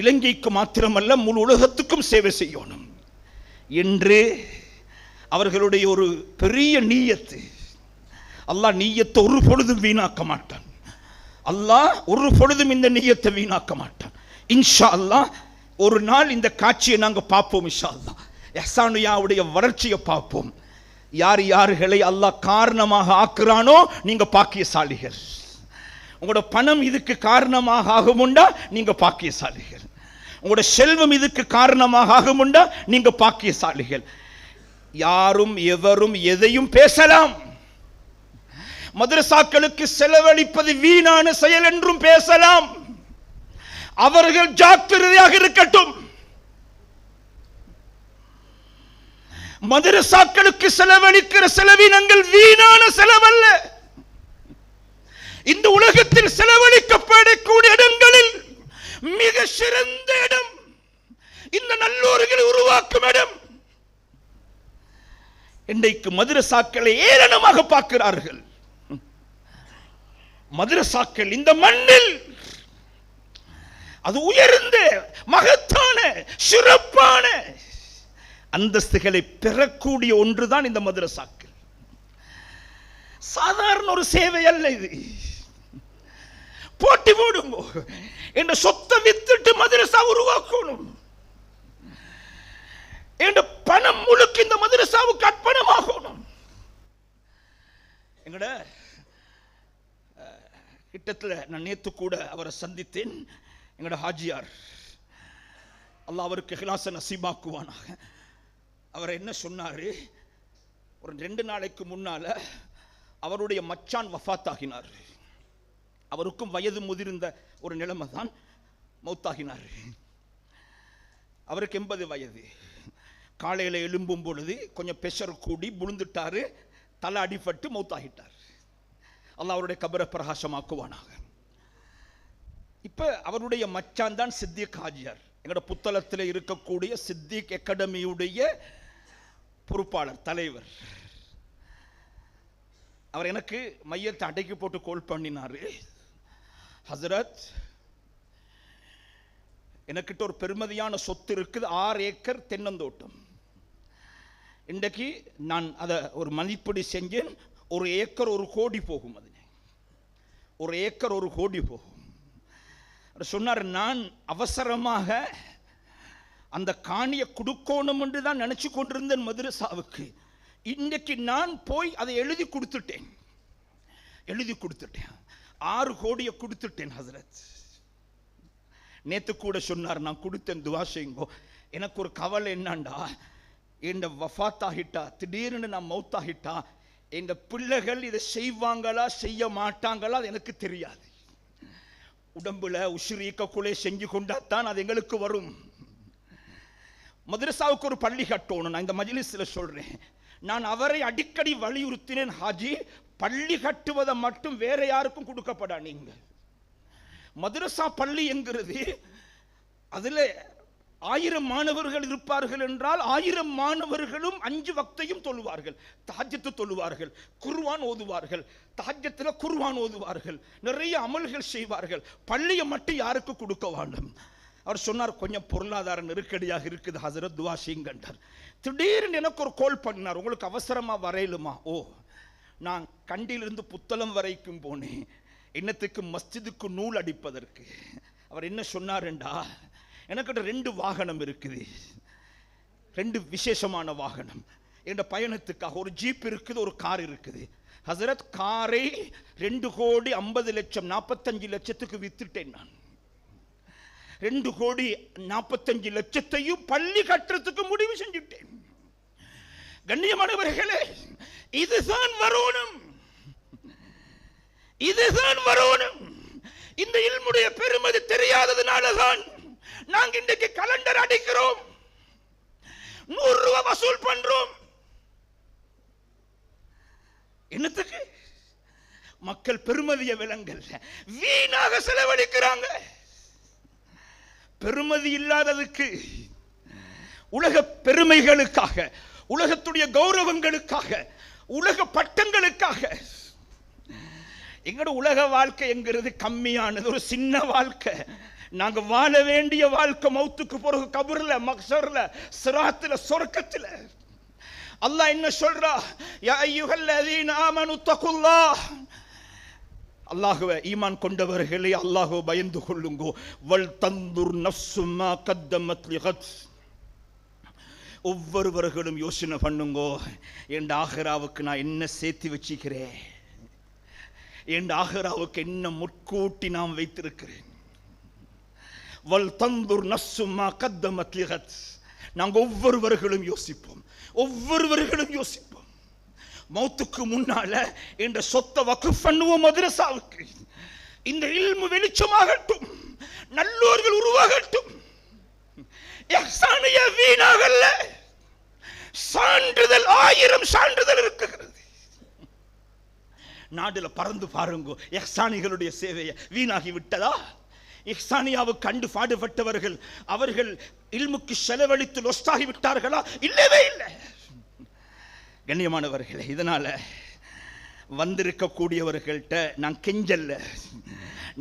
இலங்கைக்கு மாத்திரமல்ல, முழு உலகத்துக்கும் சேவை செய்யணும் என்று அவர்களுடைய ஒரு பெரிய நீயத்து. அல்லாஹ் நீயத்தை ஒரு பொழுதும் வீணாக்க மாட்டான். அல்லாஹ் ஒரு பொழுதும் இந்த நீயத்தை வீணாக்க மாட்டான். இன்ஷா அல்லாஹ் ஒரு நாள் இந்த காட்சியை நாங்கள் பார்ப்போம். இன்ஷா அல்லாஹ் இஹ்சானியாவுடைய வளர்ச்சியை பார்ப்போம். யார் யார்களை அல்லாஹ் காரணமாக ஆக்குறானோ நீங்க பாக்கியசாலிகள். உங்களோட பணம் இதுக்கு காரணமாக ஆகுமுண்டா நீங்க பாக்கியசாலிகள். உங்களோட செல்வம் இதுக்கு காரணமாக ஆகுமுண்டா நீங்க பாக்கியசாலிகள். யாரும் எவரும் எதையும் பேசலாம். மദ്രஸாக்களுக்கு செலவழிப்பது வீணான செயல் என்றும் பேசலாம். அவர்கள் ஜாக்கிரதையாக இருக்கட்டும். மദ്രஸாக்களுக்கு செலவழிக்கிற செலவினங்கள் வீணான செலவல்ல. இந்த உலகத்தில் செலவழிக்கப்படக்கூடிய இடங்களில் மிக சிறந்த இடம் இந்த நல்லோர்களை உருவாக்கும் இடம். இன்றைக்கு மദ്രஸாக்களை ஏளனமாக பார்க்கிறார்கள். மദ്രஸாக்கள் இந்த மண்ணில் அது உயர்ந்த மகத்தான சிறப்பான அந்தஸ்துகளை பெறக்கூடிய ஒன்றுதான் இந்த மദ്രஸாக்கள். சாதாரண ஒரு சேவை அல்ல இது. போட்டி போடுங்க என்ற சொத்தை வித்துட்டு மദ്രஸா உருவாக்கணும். என்ற பணம் முழுக்க இந்த மദ്രஸாவுக்கு அர்ப்பணமாகணும். எங்கட கிட்டத்தில் நான் நேத்து கூட அவரை சந்தித்தேன். எங்கட ஹாஜியார், அல்லாஹ் அவருக்கு இஹ்லாஸ நசீபாக்குவானாக. அவர் என்ன சொன்னாரு, ஒரு 2 நாளைக்கு முன்னால அவருடைய மச்சான் வஃபாத் ஆகினார். அவருக்கும் வயது முதிர்ந்த ஒரு நிலைமை தான், மௌத்தாகினார். அவருக்கு 80 வயது. காலையில் எழும்பும் பொழுது கொஞ்சம் பிரஷர் கூடி விழுந்துட்டாரு, தலை அடிபட்டு மௌத்தாகிட்டார். அல்லாஹ் அவருடைய கபரை பிரகாசமாக்குவானாக. இப்போ அவருடைய மச்சான் தான் சித்திக் ஹாஜியார், எங்களோட புத்தளத்தில் இருக்கக்கூடிய சித்திக் அகாடமியுடைய பொறுப்பாளர், தலைவர். அவர் எனக்கு மையத்தை அடைக்கி போட்டு கோல் பண்ணினாரு, ஹசரத் எனக்கிட்ட ஒரு பெருமதியான சொத்து இருக்குது, 6 ஏக்கர் தென்னந்தோட்டம். இன்றைக்கு நான் அதை ஒரு மதிப்பீடு செஞ்சேன். 1 ஏக்கர் 1 கோடி போகும். அது 1 ஏக்கர் 1 கோடி போகும். சொன்னார், நான் அவசரமாக அந்த காணியை கொடுக்கணும் என்று தான் நினைச்சு கொண்டிருந்தேன் மദ്രஸாவுக்கு. இன்றைக்கு நான் போய் அதை எழுதி கொடுத்துட்டேன். 6 கோடியை கொடுத்துட்டேன் ஹசரத். நேத்து கூட சொன்னார், நான் கொடுத்தேன், துவா செய்யுங்கோ. எனக்கு ஒரு கவலை என்னண்டா, என் வஃபாத் ஆகிட்டா, திடீர்னு நான் மௌத்தாகிட்டா, என் பிள்ளைகள் இதை செய்வாங்களா செய்ய மாட்டாங்களா அது எனக்கு தெரியாது. உடம்புல உசுரீக்கக்குள்ளே செஞ்சு கொண்டாத்தான் அது எங்களுக்கு வரும். மദ്രஸாவுக்கு ஒரு பள்ளி கட்டணும். நான் இந்த மஜ்லிஸ்ல சொல்றேன், நான் அவரை அடிக்கடி வலியுறுத்தினேன், ஹாஜி பள்ளி கட்டுவதை மட்டும் வேற யாருக்கும் கொடுக்கப்படா. நீங்க மதரசா பள்ளி என்கிறது அதுல 1000 மாணவர்கள் இருப்பார்கள் என்றால் 1000 மாணவர்களும் 5 வக்தையும் தொழுவார்கள், தஹஜ்ஜத் தொழுவார்கள், குர்ஆன் ஓதுவார்கள், தஹஜ்ஜத்துல குர்ஆன் ஓதுவார்கள், நிறைய அமல்கள் செய்வார்கள். பள்ளியை மட்டும் யாருக்கு கொடுக்க வேண்டும்? அவர் சொன்னார், கொஞ்சம் பொருளாதார நெருக்கடியாக இருக்குது ஹசரத், துவா செய்யுங்கன்றார். திடீர்னு எனக்கு ஒரு கால் பண்ணார், உங்களுக்கு அவசரமா வரையிலுமா? ஓ, நான் கண்டியிலிருந்து புத்தளம் வரைக்கும் போனேன், என்னத்துக்கு? மஸ்ஜிதுக்கு நூல் அடிப்பதற்கு. அவர் என்ன சொன்னார்ண்டா, எனக்கிட்ட 2 வாகனம் இருக்குது, 2 விசேஷமான வாகனம் என்ற பயணத்துக்காக. ஒரு ஜீப் இருக்குது, ஒரு கார் இருக்குது. ஹசரத், காரை 2,50,00,000 45 லட்சத்துக்கு வித்துட்டேன் நான். 2,45 லட்சத்தையும் பள்ளி கட்டுறதுக்கு முடிவு செஞ்சுட்டேன். கண்ணியமானவர்களே, இதுதான் வரணும், இதுதான் வரணும். இந்த இல்முடைய பெருமதி தெரியாததுனாலதான் நாங்க இன்றைக்கு கலண்டர் அடிக்கிறோம், 100 ரூபாய் வசூல் பண்றோம். என்னத்துக்கு? மக்கள் பெருமதிய விலங்கல் வீணாக செலவழிக்கிறாங்க. பெருமதி இல்லாததுக்கு, உலக பெருமைகளுக்காக, உலகத்துடைய கௌரவங்களுக்காக, உலக பட்டங்களுக்காக எங்களோட உலக வாழ்க்கை என்கிறது கம்மியானது, ஒரு சின்ன வாழ்க்கை. நாங்க வாழ வேண்டிய வாழ்க்கை மௌத்துக்கு பிறகு கபர்ல, மக்சர்ல, சிராத்துல, சொர்க்கத்துல. அல்லாஹ் என்ன சொல்றா? யா அய்யுஹல்லதீன ஆமனு தகுல்லாஹ், அல்லாஹ்வை ஈமான் கொண்டவர்களே அல்லாஹ்வை பயந்து கொள்ளுங்கோ. வல் தந்துர் நஃப்ஸு மா கத்தமத் லிகத், ஒவ்வொருவர்களும் யோசனை பண்ணுங்கோ, என் ஆகிராவுக்கு நான் என்ன சேர்த்து வச்சிக்கிறேன், என் ஆகிராவுக்கு என்ன முற்கூட்டி நாம் வைத்திருக்கிறேன். வல் தந்துர் நஃப்ஸு மா கத்தமத் லிகத், நாங்கள் ஒவ்வொருவர்களும் யோசிப்போம், ஒவ்வொருவர்களும் யோசிப்போம். மௌத்துக்கு முன்னால என்ற சொத்தை வக்ஃப் பண்ணுவோம் மதரசாவுக்கு. இந்த இல்மு வெளிச்சமாகட்டும், நல்லோர்கள் உருவாகட்டும். இஹ்சானிய வீணாகல்ல, சான்றிதழ் 1000 சான்றிதழ் இருக்கிறது. நாடுல பறந்து பாருங்க, இஹ்சானிகளுடைய சேவையை வீணாகி விட்டதா? இஹ்சானியாவுக்கு கண்டு பாடுபட்டவர்கள் அவர்கள் இல்முக்கு செலவழித்து லொஸ்டாகி விட்டார்களா? இல்லவே இல்லை. கண்ணியமானவர்களே, இதனால வந்திருக்கக்கூடியவர்கள்ட்ட நான் கெஞ்சல்ல,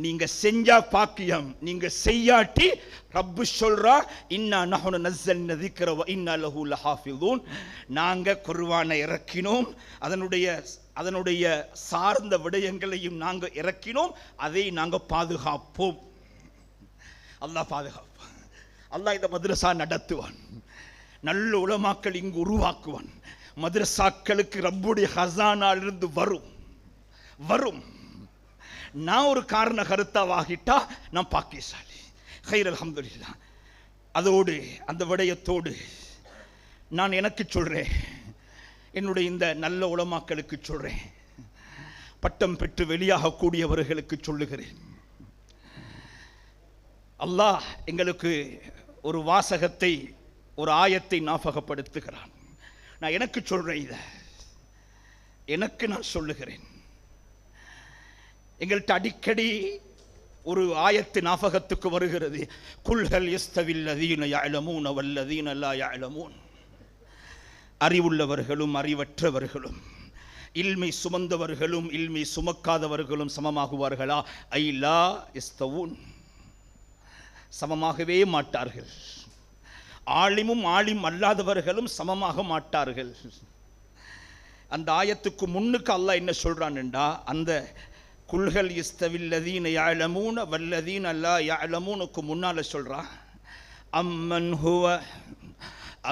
நீங்க செஞ்சா பாக்கியம், நீங்க செய்யாட்டி ரப்பு சொல்றா, இன்னா நஹ்னு நஸ்ஸல்னா ذிக்ர வ இன்னா லஹு லஹாஃபிதூன், நாங்க குர்ஆனை இறக்கினோம், அதனுடைய சார்ந்த விடயங்களையும் நாங்க இறக்கினோம், அதை நாங்க பாதுகாப்போம். அல்லாஹ் பாதுகாப்பான். அல்லாஹ் இந்த மதரசா நடத்துவான், நல்ல உலமாக்கள் இங்கு உருவாக்குவான். மதரசாக்களுக்கு ரப்புடைய ஹசானாலிருந்து வரும். நான் ஒரு காரண கருத்தாவாகிட்டா நான் பாக்கியசாலி. ஹைர், அல்ஹம்துலில்லாஹ். அதோடு அந்த விடயத்தோடு நான் எனக்கு சொல்றேன், என்னுடைய இந்த நல்ல உலமாக்களுக்கு சொல்றேன், பட்டம் பெற்று வெளியாகக்கூடியவர்களுக்கு சொல்லுகிறேன். அல்லாஹ் எங்களுக்கு ஒரு வாசகத்தை, ஒரு ஆயத்தை ஞாபகப்படுத்துகிறான். நான் எனக்கு சொல்றேன், இத எனக்கு நான் சொல்லுகிறேன். எங்கள்கிட்ட அடிக்கடி ஒரு ஆயத்து ஞாபகத்துக்கு வருகிறது. குல் ஹல் யஸ்தவில் லதீன யஅலமூன வல்லதீன லா யஅலமூன், அறிவுள்ளவர்களும் அறிவற்றவர்களும், இல்மை சுமந்தவர்களும் இல்மை சுமக்காதவர்களும் சமமாகுவார்களா? ஐ லா யஸ்தவூன், சமமாகவே மாட்டார்கள். ஆலிமும் ஆலிம் அல்லாதவர்களும் சமமாக மாட்டார்கள். அந்த ஆயத்துக்கு முன்னுக்கு அல்லாஹ் என்ன சொல்றான் என்றா, அந்த குல்ஹல் யஸ்தவில் லதீன யஅலமூன வல்லதீன லா யஅலமூனுக்கு முன்னால சொல்றான்,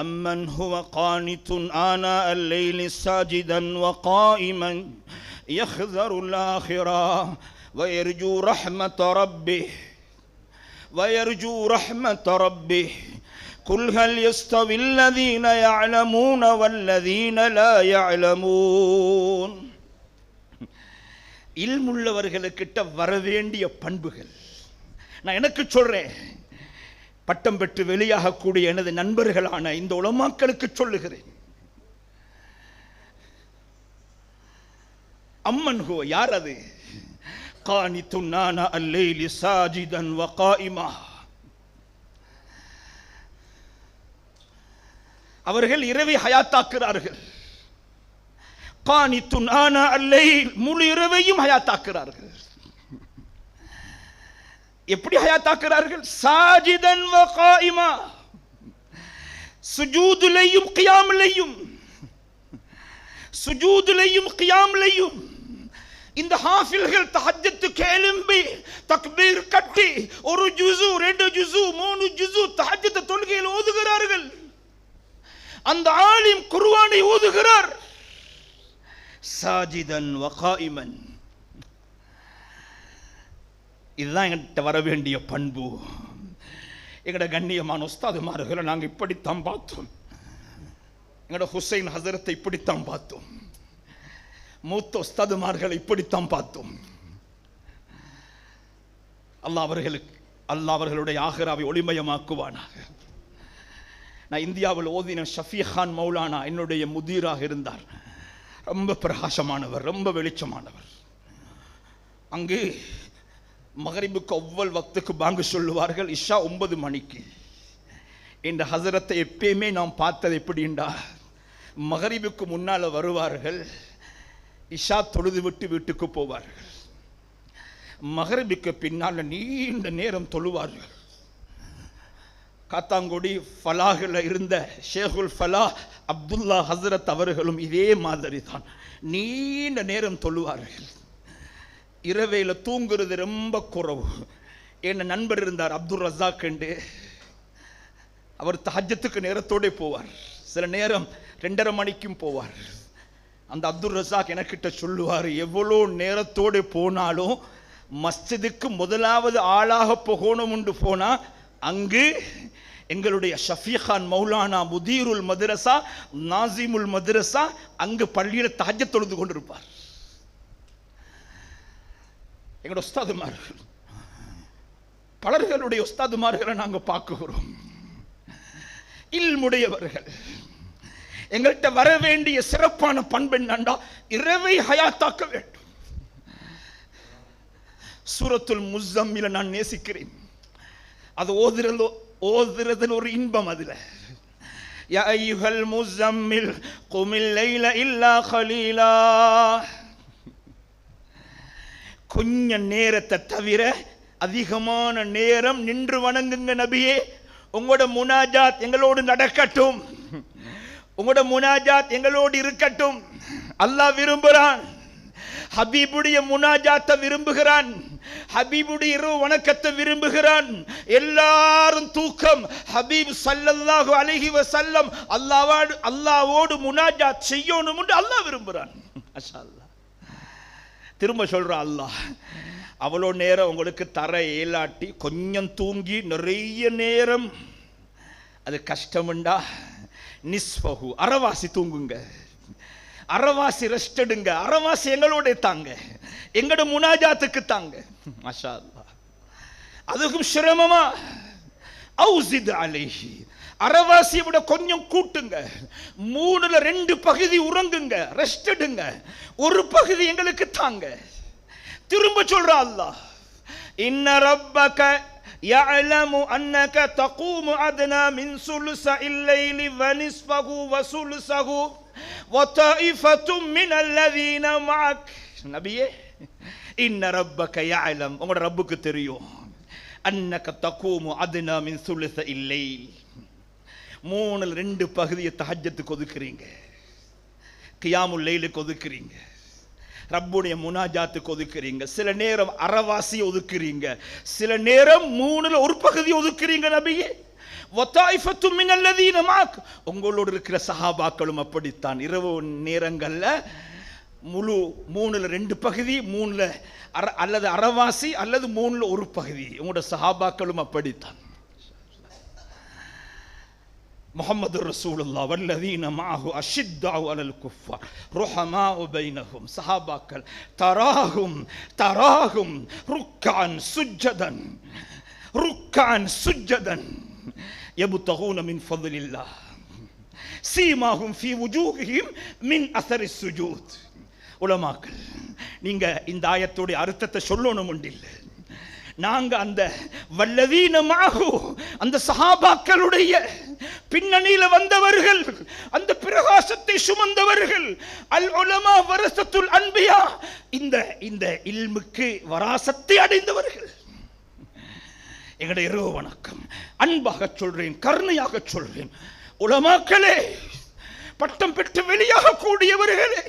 அம்மன் ஹுவ கானிதுன் ஆனா அல்லைலி சாஜிதன் வகாயிமன் யஹ்தருல் ஆஹிரா வயர்ஜூ ரஹ்மத ரப்பிஹ் குல் ஹல் யஸ்தவில் லதீன யஅலமூன வல்லதீன லா யஅலமூன். இல்முள்ளவர்களுக்கிட்ட வரவேண்டிய பண்புகள் நான் எனக்கு சொல்றேன். பட்டம் பெற்று வெளியாகக்கூடிய எனது நண்பர்களான இந்த உலமாக்களுக்கு சொல்லுகிறேன். அம்மன் ஹுவ, யார் அது? கானித்துன் நானா அல்லைலி சாஜிதன் வ காயிமா. அவர்கள் இரவை ஹயாத்தாக்குறார்கள். கானித்துன் நானா அல்லைல், முழு இரவையும் ஹயாத்தாக்குறார்கள். எப்படி ஹயாத்தாக்குறார்கள்? சாஜிதன் வ காயிமா, சுஜூதுலையும் கியாமிலையும், சுஜூதுலையும் கியாமிலையும். இந்த ஹாஃபில்கள் தஹஜ்ஜுக்கு எழும்பி தக்பீர் கட்டி 1 ஜுஸு 2 ஜுஸு 3 ஜுஸு தஹஜ்ஜுத் தொழுகையில் ஓதுகிறார்கள். அந்த ஆலிம் குர்ஆனை ஓதுகிறார் சாஜிதன் வ காயிமன். இதுதான் எங்கிட்ட வர வேண்டிய பண்பு. எங்கட கண்ணியமான உஸ்தாதுமார்களை நாங்கள் இப்படித்தான் பார்த்தோம். எங்கட ஹுசைன் ஹசரத்தை இப்படித்தான் பார்த்தோம். மூத்த உஸ்தாதுமார்களை இப்படித்தான் பார்த்தோம். அல்லாஹ் அவர்களுடைய ஆகிராவை ஒளிமயமாக்குவானாக. நான் இந்தியாவில் ஓதின ஷஃபி கான் மௌலானா என்னுடைய முதீராக இருந்தார். ரொம்ப பிரகாசமானவர், ரொம்ப வெளிச்சமானவர். அங்கு மகரிபுக்கு அவ்வளவு வக்துக்கு பாங்கு சொல்லுவார்கள், இஷா 9 மணிக்கு. இந்த ஹசரத்தை எப்பயுமே நாம் பார்த்தது எப்படின்னா, மகரிபுக்கு முன்னால் வருவார்கள், இஷா தொழுது விட்டு வீட்டுக்கு போவார்கள். மகரிபுக்கு பின்னால் நீண்ட நேரம் தொழுவார்கள். காத்தாங்குடி ஃபலாஹில் இருந்த ஷேகுல் ஃபலா அப்துல்லா ஹசரத் அவர்களும் இதே மாதிரி தான் நீண்ட நேரம் தொழுவார்கள். இரவையில் தூங்குறது ரொம்ப குறவு. என் நண்பர் இருந்தார் அப்துல் ரஸாக் என்று. அவர் தஹஜ்ஜுக்கு நேரத்தோடு போவார், சில நேரம் 2:30 மணிக்கும் போவார். அந்த அப்துல் ரஸாக் எனக்கிட்ட சொல்லுவார், எவ்வளோ நேரத்தோடு போனாலும் மஸ்ஜிதுக்கு முதலாவது ஆளாக போகணும் என்று போனால் அங்கு எங்களுடைய ஷஃபி கான் மௌலானா முதீருல் மதரசா நாசிமுல் மதரசா அங்கு பள்ளியில் தஹஜ்ஜுத் தொழுது கொண்டிருப்பார். எங்களுடைய உஸ்தாதுமார்கள், பலர்களுடைய உஸ்தாதுமார்களை நாங்கள் பார்க்குகிறோம், இல்முடையவர்கள். எங்கள்கிட்ட வர வேண்டிய சிறப்பான பண்பு என்னண்டா, இரவை ஹயாத்தாக்க வேண்டும். சூரத்துல் முஸம்மில நான் நேசிக்கிறேன். அது ஓதுறதுல ஒரு இன்பம். அதுல யா அய்யுஹல் முஸம்மில் குமில் லைல இல்லா கலீலா, கொஞ்ச நேரத்தை தவிர அதிகமான நேரம் நின்று வணங்குங்க நபியே. உங்களோட முனாஜாத் எங்களோடு நடக்கட்டும், உங்களோட முனாஜாத் எங்களோடு இருக்கட்டும். அல்லாஹ் விரும்புகிறான், ஹபீபுடைய முனாஜாத்தை விரும்புகிறான், ஹபீபுடைய இரவு வணக்கத்தை விரும்புகிறான். எல்லாரும் தூக்கம், ஹபீப் ஸல்லல்லாஹு அலைஹி வஸல்லம் அல்லாஹ்வோடு முனாஜாத் செய்யணும் என்று அல்லாஹ் விரும்புகிறான். மாஷா அல்லாஹ். திரும்ப சொல்றான் அல்லாஹ், அவ்வளோ நேரம் உங்களுக்கு தர ஏலாட்டி கொஞ்சம் தூங்கி நிறைய நேரம் அது கஷ்டமுண்டா, நிஸ்ஃபஹு அறவாசி தூங்குங்க, அறவாசி ரெஸ்ட் எடுங்க, அறவாசி எங்களோட தாங்க, எங்களோட முனாஜாத்துக்கு தாங்க. மாஷா அல்லாஹ். அதுக்கும் சிரமமா அவுஸித் அலைஹி, அறவாசியை விட கொஞ்சம் கூட்டுங்க. 3ல் 2 பகுதி உறங்குங்க, ரெஸ்ட் எடுங்க, ஒரு பகுதி எங்களுக்கு தாங்க. திரும்ப சொல்ற அல்லாஹ், இன்ன ரப்பக يعلم أنك تقوم أدنى من ثلثي الليل ونصفه وثلثه وطائفة من الذين معك. நபியே, إن ربك يعلم, உங்களோட ரப்புக்கு தெரியும், أنك تقوم أدنى من ثلثي الليل, 3ல் 2 பகுதியை தஹஜ்ஜுக்கு ஒதுக்குறீங்க, கியாமுல் லைலுக்கு ஒதுக்குறீங்க, ரப்புடைய முனாஜாத்துக்கு ஒதுக்குறீங்க, சில நேரம் அறவாசி ஒதுக்குறீங்க, சில நேரம் 3ல் 1 பகுதி ஒதுக்குறீங்க நபியே. வதாயிஃபத்து மினல்லதீன மாக், உங்களோடு இருக்கிற சஹாபாக்களும் அப்படித்தான். இரவு நேரங்கள்ல முழு 3ல் 2 பகுதி, 3ல் அல்லது அறவாசி அல்லது 3ல் 1 பகுதி, உங்களோட சஹாபாக்களும் அப்படித்தான். முஹம்மது ரசூலுல்லாஹ் வல்லதீன மஅஹு அஷித்தாஉ அலல் குஃபார் ருஹமாஉ பைனஹும். சஹாபாக்கள் தராஹும் ருக்கான் சுஜ்ஜதன் யப்தகூன மின் ஃபضலில்லாஹ் சீமாஹும் ஃபீ வுஜூஹிஹிம் மின் அஸரிஸ் சுஜூத். உலமாக்கள் நீங்க இந்த ஆயத்துடைய அர்த்தத்தை சொல்லணும் உண்டில்லை. நாங்க அந்த வல்லதீனமாகு அந்த சஹாபாக்களுடைய பின்னணியில வந்தவர்கள், அந்த பிரகாசத்தை சுமந்தவர்கள். அல் உலமா வரசத்துல் அன்பியா, இந்த இல்முக்கு வராசத்தை அடைந்தவர்கள். எங்களுடைய இரவு வணக்கம். அன்பாக சொல்றேன், கருணையாக சொல்றேன், உலமாக்களே, பட்டம் பெற்று வெளியாக கூடியவர்களே,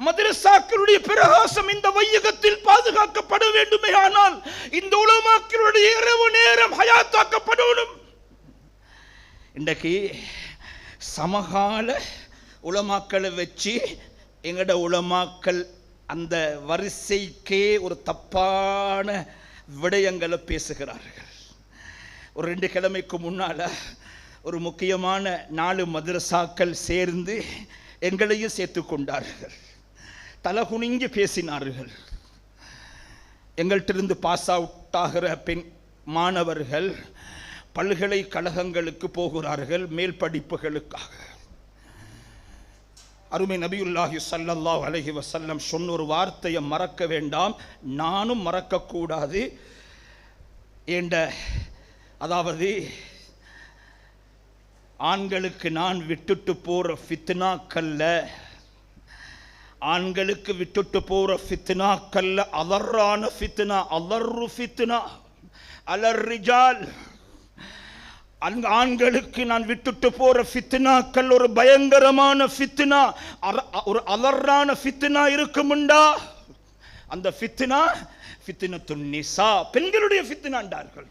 மதரசாக்களுடைய பிரகாசம் இந்த வையகத்தில் பாதுகாக்கப்பட வேண்டுமே. ஆனால் இந்த உலமாக்களுடைய இரவு நேரம் ஹயாத்தாக்கப்படணும். இன்றைக்கு சமகால உலமாக்களை வச்சு எங்கட உலமாக்கள் அந்த வரிசைக்கே ஒரு தப்பான விடயங்களை பேசுகிறார்கள். ஒரு 2 கிழமைக்கு முன்னால ஒரு முக்கியமான 4 மதரசாக்கள் சேர்ந்து எங்களையும் சேர்த்து கொண்டார்கள். தலகுனிஞ்சு பேசினார்கள். எங்கள்கிட்ட பாஸ் அவுட் ஆகிற பெண் மாணவர்கள் பல்கலைக்கழகங்களுக்கு போகிறார்கள் மேல் படிப்புகளுக்காக. அருமை நபியுல்லாஹி ஸல்லல்லாஹு அலைஹி வஸல்லம் சொன்ன ஒரு வார்த்தையை மறக்க வேண்டாம், நானும் மறக்கக்கூடாது. அதாவது ஆண்களுக்கு நான் விட்டுட்டு போற ஃபித்னாக்கல்ல, ஆண்களுக்கு விட்டுட்டு போற ஃபித்னாக்கல்ல அதர்ரான ஃபித்னா, அதர்ரு ஃபித்னா அலர் ரிஜால். ஆண்களுக்கு நான் விட்டுட்டு போற ஃபித்னாக்கள் ஒரு பயங்கரமான ஃபித்னா, ஒரு அலர்ரான ஃபித்னா இருக்குமுண்டா. அந்த ஃபித்னா ஃபித்னத்துன் நிசா, பெண்களுடைய ஃபித்னாண்டார்கள்.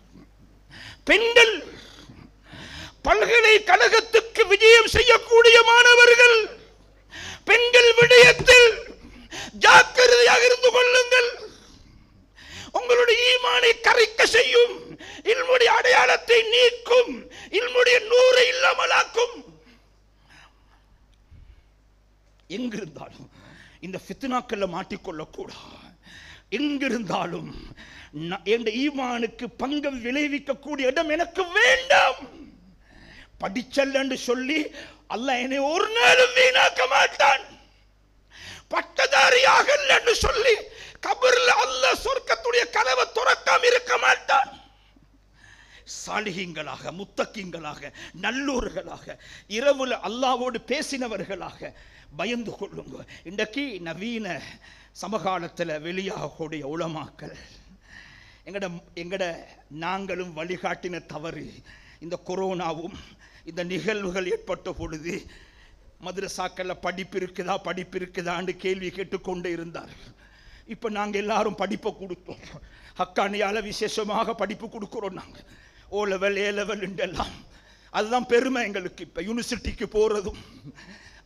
பெண்கள் பல்கலைக்கழகத்துக்கு விஜயம் செய்யக்கூடிய மாணவர்கள், பெண்கள் விடயத்தில் ஜாக்கிரதையாக இருந்து கொள்ளுங்கள். உங்களுடைய ஈமானை கரைக்க செய்யும், இல்முடைய அடையாளத்தை நீக்கும், இல்முடைய நூரை இல்லாமலாக்கும். எங்கிருந்தாலும் இந்த ஃபித்னாக்கள்ல மாட்டிக்கொள்ளக்கூடாது. எங்கிருந்தாலும் என் ஈமானுக்கு பங்கம் விளைவிக்கக்கூடிய இடம் எனக்கு வேண்டாம். படிச்சல் என்று சொல்லி அல்லாஹ் என்னை ஒரு நாளும் வீணாக்க மாட்டான். பட்டதாரியாக என்று சொல்லி கபர்ல அல்லாஹ் சொர்க்கத்துடைய கதவை துறக்காம இருக்க மாட்டான். சாலிஹீங்களாக, முத்தகீங்களாக, நல்லூர்களாக, இரவுல அல்லாஹ்வோடு பேசினவர்களாக பயந்து கொள்ளுங்க. இன்றைக்கு நவீன சமகாலத்தில் வெளியாகக்கூடிய உலமாக்கள் எங்கட நாங்களும் வழிகாட்டின தவறு. இந்த கொரோனாவும் இந்த நிகழ்வுகள் ஏற்பட்ட பொழுது மதரசாக்கள்ல படிப்பு இருக்குதான்னு கேள்வி கேட்டுக்கொண்டு இருந்தார்கள். இப்போ நாங்கள் எல்லாரும் படிப்பை கொடுத்தோம். ஹக்கானியால் விசேஷமாக படிப்பு கொடுக்குறோம். நாங்கள் O level A level எல்லாம் அதுதான் பெருமை எங்களுக்கு. இப்போ யூனிவர்சிட்டிக்கு போகிறதும்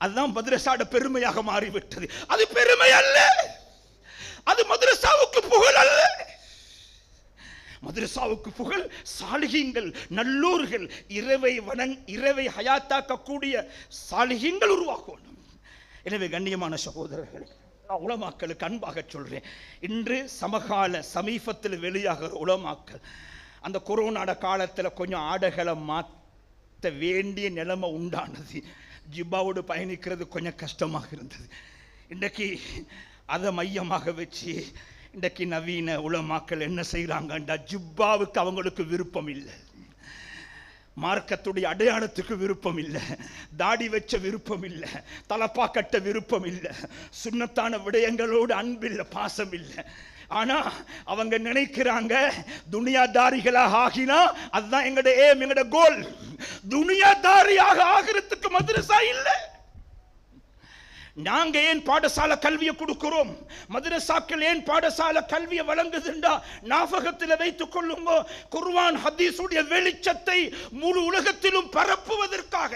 அதுதான் மதரசாட பெருமையாக மாறிவிட்டது. அது பெருமை அல்ல, அது மதரசாவுக்கு புகழ் அல்ல. மதரசாவுக்கு புகழ் சாலிஹீன்கள், நல்லூர்கள், இரவை ஹயாத்தாக்கக்கூடிய சாலிஹீன்கள் உருவாக்கணும். எனவே கண்ணியமான சகோதரர்கள், உலமாக்களுக்கு அன்பாக சொல்றேன், இன்று சமீபத்தில் வெளியாகிற உலமாக்கள் அந்த கொரோனா காலத்தில் கொஞ்சம் ஆடைகளை மாற்ற வேண்டிய நிலைமை உண்டானது. ஜிப்பாவோடு பயணிக்கிறது கொஞ்சம் கஷ்டமாக இருந்தது. இன்றைக்கு அதை மையமாக வச்சு இன்றைக்கு நவீன உலமாக்கள் என்ன செய்கிறாங்கண்டா, ஜிப்பாவுக்கு அவங்களுக்கு விருப்பம் இல்லை, மார்க்கத்துடைய அடையாளத்துக்கு விருப்பம் இல்லை, தாடி வச்ச விருப்பம் இல்லை, தலப்பா கட்ட விருப்பம் இல்லை, சுன்னத்தான விடயங்களோடு அன்பில்லை, பாசம் இல்லை. ஆனா அவங்க நினைக்கிறாங்க துனியாதாரிகளாக ஆகினா அதுதான் எங்கட ஏம், எங்கட கோல். துனியாதாரியாக ஆகிறதுக்கு மதரசா இல்லை. நாங்க ஏன் பாடசாலை கல்வியை கொடுக்கிறோம்? மதரசாக்கள் ஏன் பாடசாலை கல்வியை வழங்குதுண்டா, ஞாபகத்தில் வைத்துக் கொள்ளுங்க, குர்ஆன் ஹதீஸுடைய வெளிச்சத்தை முழு உலகத்திலும் பரப்புவதற்காக,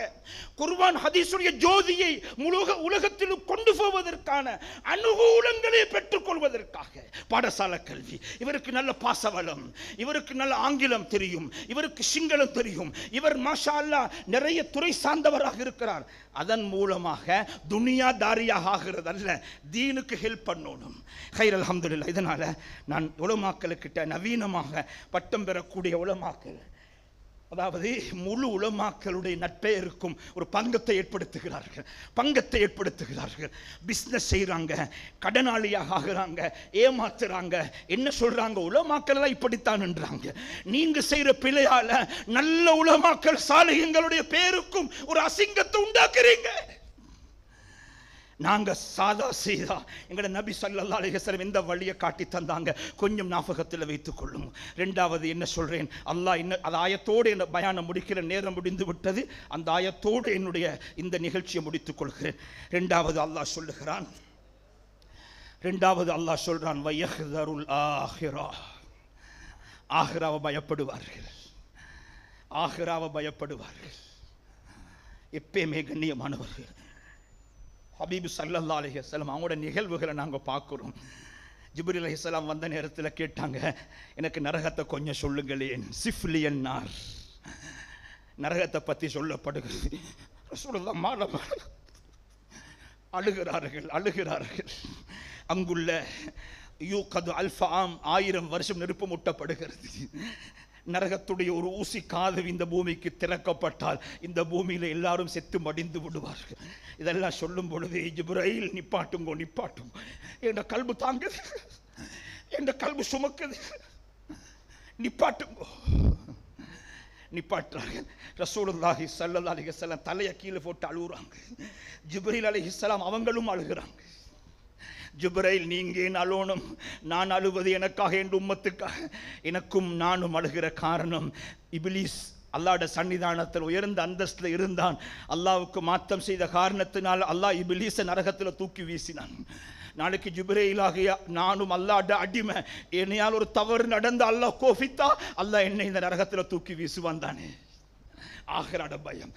குர்ஆன் ஹதீஸுடைய ஜோதியை முழு உலகத்திலும் கொண்டு போவதற்கான அனுகூலங்களை பெற்றுக் கொள்வதற்காக பாடசாலை கல்வி. இவருக்கு நல்ல பாசவளம், இவருக்கு நல்ல ஆங்கிலம் தெரியும், இவருக்கு சிங்களம் தெரியும், இவர் மாஷா அல்லாஹ் நிறைய துறை சார்ந்தவராக இருக்கிறார். அதன் மூலமாக துனியாதாரியாக ஆகிறது அல்ல, தீனுக்கு ஹெல்ப் பண்ணணும். ஹைர் அல்ஹம்துலில்லாஹ். இதனால நான் உலமாக்களுக்கிட்ட நவீனமாக பட்டம் பெறக்கூடிய உலமாக்கள் அதாவது முழு உலமாக்களுடைய நட்பெயருக்கும் ஒரு பங்கத்தை ஏற்படுத்துகிறார்கள். பிஸ்னஸ் செய்கிறாங்க, கடனாளியாக ஆகிறாங்க, ஏமாத்துறாங்க. என்ன சொல்றாங்க? உலமாக்கள் எல்லாம் இப்படித்தான் என்றாங்க. நீங்க செய்யற பிழையால நல்ல உலமாக்கள் சாலிஹீன்களுடைய பேருக்கும் ஒரு அசிங்கத்தை உண்டாக்குறீங்க. நாங்கள் சாதா சீதா எங்களோட நபி ஸல்லல்லாஹு அலைஹி வஸல்லம் இந்த வழியை காட்டி தந்தாங்க. கொஞ்சம் ஞாபகத்தில் வைத்துக் கொள்ளும். ரெண்டாவது என்ன சொல்றேன், அல்லாஹ் இன்னும் அந்த ஆயத்தோடு என்ன பயானம் முடிக்கிற நேரம் முடிந்து விட்டது. அந்த ஆயத்தோடு என்னுடைய இந்த நிகழ்ச்சியை முடித்துக் கொள்கிறேன். ரெண்டாவது அல்லாஹ் சொல்றான் வயஹ்தருல் ஆஹிரா. ஆஹிராவை பயப்படுவார்கள். எப்பயுமே கண்ணியமானவர்கள், ஹபீப் ஸல்லல்லாஹு அலைஹி வஸல்லம் அவங்களோட நிகழ்வுகளை நாங்கள் பார்க்குறோம். ஜிப்ரீல் அலைஹிஸ்ஸலாம் வந்த நேரத்தில் கேட்டாங்க, எனக்கு நரகத்தை கொஞ்சம் சொல்லுங்களேன். சிஃப்லியன் நார், நரகத்தை பற்றி சொல்லப்படுகிறது. ரசூலுல்லாஹ் மாலமா அழுகிறார்கள். அங்குள்ள யூகது அல்ஃபாம் 1000 வருஷம் நெருப்பு மூட்டப்படுகிறது. நரகத்துடைய ஒரு ஊசி காது இந்த பூமிக்கு திறக்கப்பட்டால் இந்த பூமியில் எல்லாரும் செத்து மடிந்து விடுவார்கள். இதெல்லாம் சொல்லும் பொழுது ஜிப்ரீல் நிப்பாட்டுங்கோ, என் கல்பு தாங்குது, என் கல்பு சுமக்குது, நிப்பாட்டுறாங்க. ரசூலுல்லாஹி ஸல்லல்லாஹு அலைஹி வஸல்லம் தலையை கீழே போட்டு அழுகுறாங்க. ஜிப்ரீல் அலைஹிஸ்ஸலாம் அவங்களும் அழுகிறாங்க. ஜிப்ரீல், நீங்க ஏன் அழுவணும்? நான் அழுவது எனக்காக, என் உம்மத்துக்காக. எனக்கும் நானும் அழுகிற காரணம், இப்லீஸ் அல்லாஹ்வுடைய சன்னிதானத்தில் உயர்ந்த அந்தஸ்தில் இருந்தான். அல்லாஹ்வுக்கு மாத்தம் செய்த காரணத்தினால் அல்லாஹ் இப்லீஸை நரகத்தில் தூக்கி வீசினான். நாளைக்கு ஜிப்ரீலாகிய நானும் அல்லாஹ்வுடைய அடிமை, என்னையால் ஒரு தவறு நடந்து அல்லாஹ் கோபித்தா அல்லாஹ் என்னை இந்த நரகத்தில் தூக்கி வீசுவான் தானே. ஆகிராட பயம்.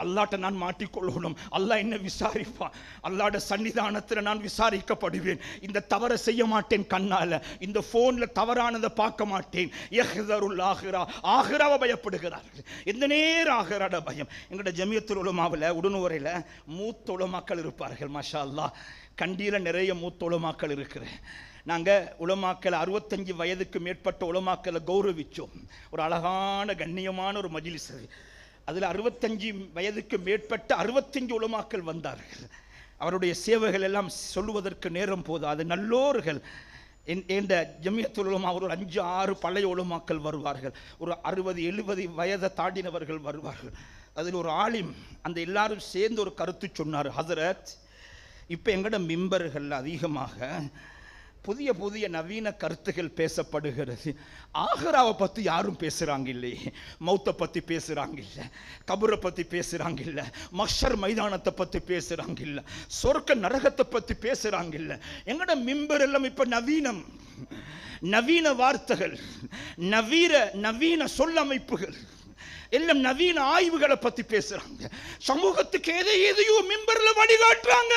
அல்லாட்ட நான் மாட்டிக்கொள்ளணும். அல்லாஹ் என்ன விசாரிப்பான். அல்லாட சன்னிதானத்தில் நான் விசாரிக்கப்படுவேன். இந்த தவறை செய்ய மாட்டேன் கண்ணால, இந்த போன்ல தவறானதை பார்க்க மாட்டேன். யஹ்தருல் ஆகிரா, ஆகிராவை பயப்படுகிறார்கள். எந்த நேரம் ஆகிராட பயம். எங்களோட ஜமியத்துல் உலமாவில் உடனுவரையில் மூத்த உலமாக்கள் இருப்பார்கள். மாஷா அல்லாஹ், கண்டியில் நிறைய மூத்த உலமாக்கள் இருக்கிறேன். நாங்கள் உலமாக்களை 65 வயதுக்கு மேற்பட்ட உலமாக்களை கௌரவிச்சோம். ஒரு அழகான கண்ணியமான ஒரு மஜ்லிஸ் அது. அதில் 65 வயதுக்கு மேற்பட்ட 65 உலமாக்கள் வந்தார்கள். அவருடைய சேவைகள் எல்லாம் சொல்லுவதற்கு நேரம் போதாது. நல்லோர்கள் என்ற ஜமியத்துல் உலமா ஒரு 5-6 பழைய உலமாக்கள் வருவார்கள். ஒரு 60-70 வயதை தாண்டினவர்கள் வருவார்கள். அதில் ஒரு ஆலிம் அந்த எல்லாரும் சேர்ந்து ஒரு கருத்து சொன்னார். ஹசரத், இப்போ எங்களோட மிம்பர்கள் அதிகமாக புதிய நவீன கருத்துகள் பேசப்படுகிறது. ஆகிராவை பற்றி யாரும் பேசுகிறாங்க இல்லை, மௌத்தை பற்றி பேசுகிறாங்க இல்லை, கபரை பற்றி பேசுகிறாங்க இல்லை, மஹ்ஷர் மைதானத்தை பற்றி பேசுகிறாங்க இல்லை, சொர்க்க நரகத்தை பற்றி பேசுகிறாங்க இல்லை. எங்களோட மிம்பர் எல்லாம் இப்போ நவீன வார்த்தைகள், நவீன சொல்லமைப்புகள், எல்லாம் நவீன ஆய்வுகளை பற்றி பேசுகிறாங்க. சமூகத்துக்கு எதையோ மிம்பர்ல வழிகாட்டுறாங்க.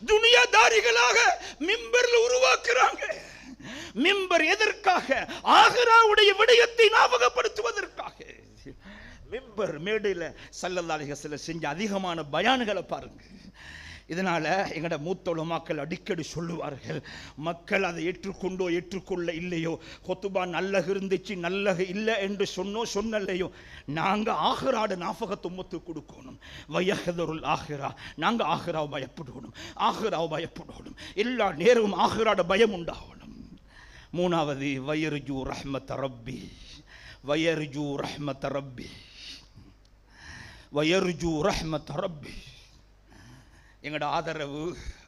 துனியாதாரிகளாக மிம்பர்ல உருவாக்குறாங்க. மிம்பர் எதற்காக? ஆகிராவுடைய விடயத்தை ஞாபகப்படுத்துவதற்காக. மிம்பர் மேடையில் ஸல்லல்லாஹு அலைஹி வஸல்லம் செஞ்ச அதிகமான பயான்களை பாருங்க. இதனால எங்கட மூத்த உலமாக்கள் அடிக்கடி சொல்லுவார்கள், மக்கள் அதை ஏற்றுக்கொள்ள இல்லையோ, ஹுத்பா நல்லக இருந்துச்சு நல்லக இல்லை என்று சொன்னல்லையோ, நாங்கள் ஆகிராட ஞாபகத்தை உம்மத்து கொடுக்கணும். வயஹ்தருல் ஆகிரா, நாங்கள் ஆகிராவை பயப்படணும். எல்லா நேரமும் ஆகிராட பயம் உண்டாகணும். மூணாவது வயர்ஜூ ரஹ்மத் ரப்பி. எங்களோட ஆதரவு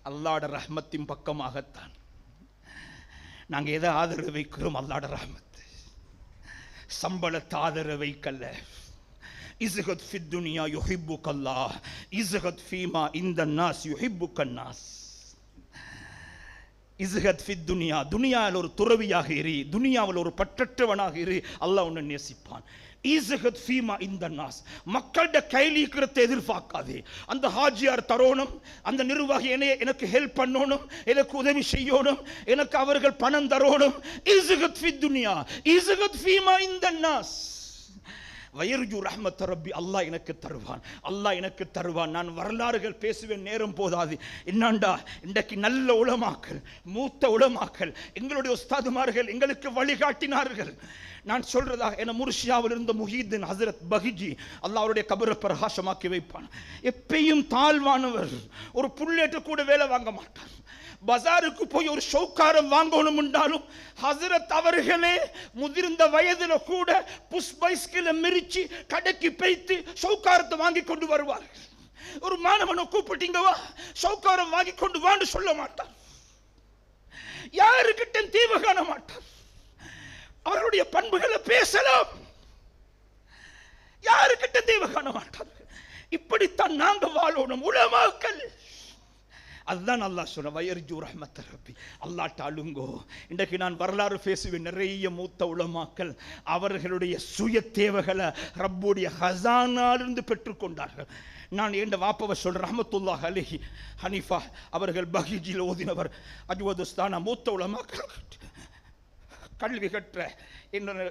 அல்லாஹ்வுடைய ரஹ்மத்தின் பக்கமாகத்தான். நாங்கள் எதை ஆதரவு வைக்கிறோம்? அல்லாஹ்வுடைய ரஹ்மத். சம்பளத்தை ஆதரவு வைக்கல்ல. இஸ்ஹத் ஃபித் துன்யா யுஹிப்புக்கல்லாஹ், இஸ்ஹத் ஃபீமா இந்தன் நாஸ் யுஹிப்புக்கன்னாஸ். இஸ்ஹத் ஃபித் துன்யா, துனியாவில் ஒரு துறவியாக இரு, துனியாவில் ஒரு பற்றற்றவனாக இரு, அல்லாஹ் உன்னை நேசிப்பான். இஸ்ஹத் ஃபீமா இந்தன் நாஸ், மக்கள்கிட்ட கையில் இருக்கிறத எதிர்பார்க்காதே. அந்த ஹாஜியார் தரோணும், அந்த நிர்வாகி எனக்கு ஹெல்ப் பண்ணணும், எனக்கு உதவி செய்யணும், எனக்கு அவர்கள் பணம் தரோணும். இஸ்ஹத் ஃபித் துன்யா, இஸ்ஹத் ஃபீமா இந்தன் நாஸ். வயர்ஜு ரஹ்மத் ரப்பி, அல்லாஹ் எனக்கு தருவான், அல்லாஹ் எனக்கு தருவான். நான் வரலாறுகள் பேசுவேன், நேரம் போதாது. என்னண்டா இன்றைக்கு நல்ல உலமாக்கள், மூத்த உலமாக்கள், எங்களுடைய உஸ்தாதுமார்கள் எங்களுக்கு வழிகாட்டினார்கள். நான் சொல்றதாக என முர்ஷியாவில் இருந்த முஹீத்தின் ஹசரத் பஹிஜி, அல்லாஹ் அவருடைய கபரை பிரகாசமாக்கி வைப்பான். எப்பயும் தாழ்வானவர், ஒரு புல்லேட்டு கூட வேலை வாங்க மாட்டார். பஜாருக்கு போய் ஒரு ஷௌக்காரம் வாங்கணும் என்றாலும் ஹசரத் அவர்களே முதிர்ந்த வயதில கூட புஷ் பைஸ்கில மிரிச்சு கடைக்கு போய்த்து ஷௌக்காரத்தை வாங்கி கொண்டு வருவார்கள். ஒரு மாணவனை கூப்பிட்டீங்க வா ஷௌக்காரம் வாங்கி கொண்டு வான்னு சொல்ல மாட்டார். யாருக்கிட்ட தீவு காண மாட்டார். அவருடைய பண்புகளை பேசலாம், யாருக்கிட்ட தீவு காண மாட்டார்கள். இப்படித்தான் நாங்க வாழணும் உலமாக்கள். அதுதான் அல்லாஹ் சொன்ன வயர்ஜு ரஹ்மத் ரப்பி, அல்லாஹ்ட்ட அழுங்கோ. இன்றைக்கு நான் வரலாறு பேசுவேன். நிறைய மூத்த உலமாக்கள் அவர்களுடைய சுய தேவைகளை ரப்புடைய ஹசானாலிருந்து பெற்றுக்கொண்டார்கள். நான் என் வாப்பவை சொல்றேன், ரஹ்மத்துல்லாஹ் அலைஹி ஹனீஃபா அவர்கள் பஹிஜில் ஓதினவர். அஜ்வதுஸ்தானா மூத்த உலமாக்கள் கல்வி கற்ற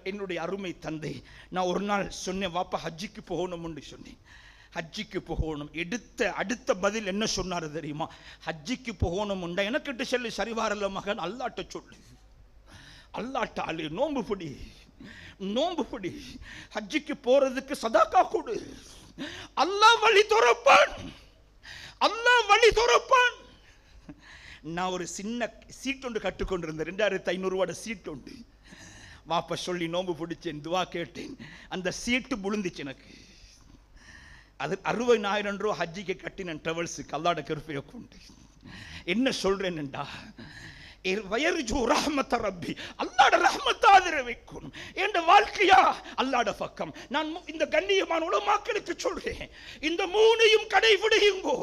என்னுடைய அருமை தந்தை. நான் ஒரு நாள் சொன்னேன், வாப்பா ஹஜ்ஜிக்கு போகணும்னு சொன்னேன். ஹஜ்ஜிக்கு போகணும். அடுத்த பதில் என்ன சொன்னாரு தெரியுமா? ஹஜ்ஜிக்கு போகணும் உண்டா எனக்கிட்ட சொல்லி சரிவாரல்ல மகன், அல்லாட்ட சொல்லு, அல்லாட்ட அழு, நோம்பு பிடி, நோம்பு பிடி, ஹஜ்ஜிக்கு போறதுக்கு சதாக்கா கொடு, அல்லாஹ் வழி துறப்பான், அல்லாஹ் வழி துறப்பான். நான் ஒரு சின்ன சீட் ஒன்று கட்டுக்கொண்டிருந்தேன், 2500 ரூபாய் சீட் உண்டு. வாப்பா சொல்லி நோம்பு பிடிச்சேன், துவா கேட்டேன். அந்த சீட்டு புழுந்துச்சு எனக்கு. அது 60,000 ரூபா ஹஜ்ஜிக்கு கட்டினேன் ட்ராவல்ஸுக்கு, அல்லாஹ்ட கிருபையை கொண்டு. என்ன சொல்றேன்டா, வயர்ஜு ரஹ்மத் ரப்பி, அல்லாஹ்ட ரஹ்மத் ஆதரவைக்கும் என்ற வாழ்க்கையா அல்லாஹ்ட பக்கம். நான் இந்த கண்ணியமான உலமாக்களுக்கு சொல்றேன், இந்த மூணையும் கடைபிடியுங்கோ.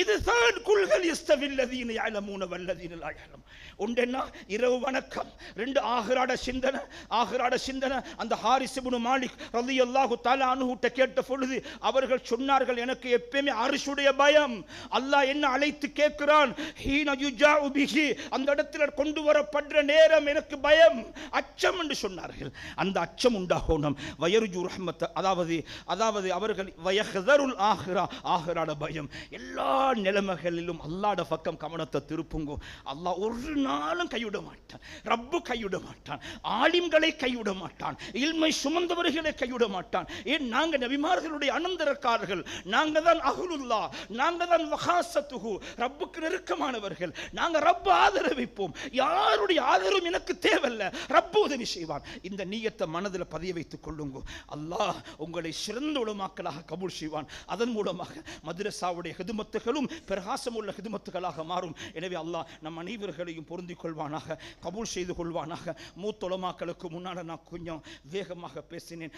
இதுதான் குல்கள் இஸ்தவில்லதீன யஅலமூன வல்லதீன லா யஅலம். ஒன்றென்னா இரவு வணக்கம், 2 ஆகிராட சிந்தனை, ஆகிராட சிந்தனை. அந்த ஹாரிஸ் இப்னு மாலிக் ரலியல்லாஹு தஆலா அன்ஹு கேட்ட பொழுது அவர்கள் சொன்னார்கள், எனக்கு எப்பவுமே அர்ஷுடைய பயம். அல்லாஹ் என்ன அழைத்து கேட்கிறான், ஹீன யுஜாஉ பிஹி, அந்த இடத்தில் கொண்டு வரப்படுற நேரம் எனக்கு பயம், அச்சம் என்று சொன்னார்கள். அந்த அச்சம் உண்டாகணும். வயர்ஜு ரஹ்மத், அதாவது அவர்கள் வயஹ்தருல் ஆஹிரா, ஆஹிராட பயம். எல்லா நிலைமைகளிலும் அல்லாஹ்ட பக்கம் கவனத்தை திருப்புங்க. அல்லாஹ் ஒரு நாளும் கைவிட மாட்டான், ரப்பு கைவிட மாட்டான், ஆலிம்களை கைவிட மாட்டான், இல்மை சுமந்தவர்களை கைவிட மாட்டான். ஏன் நாங்க நபிமார்களுடைய அனந்தரக்காரர்கள், நாங்க தான் அஹ்லுல்லாஹ், நாங்க தான் வஹாசத்துஹு, ரப்புக்கு நெருக்கமானவர்கள். நாங்க ரப்பு ஆதரவிப்போம். யாருடைய ஆதரவும் எனக்கு தேவையில்லை, ரப்பு உதவி செய்வான். இந்த நியத்தை மனதில் பதிய வைத்துக் கொள்ளுங்க. அல்லாஹ் உங்களை சிறந்த உலமாக்களாக கபூல் செய்வான். அதன் மூலமாக மദ്രஸாவுடைய ஹிதுமத்துகளும் பிரகாசமுள்ள ஹிதுமத்துகளாக மாறும். எனவே அல்லாஹ் நம் அனைவர்களையும் பொருந்திக் கொள்வானாக, கபூல் செய்து கொள்வானாக. மூத்த உலமாக்களுக்கு முன்னால் நான் கொஞ்சம் வேகமாக பேசினேன்.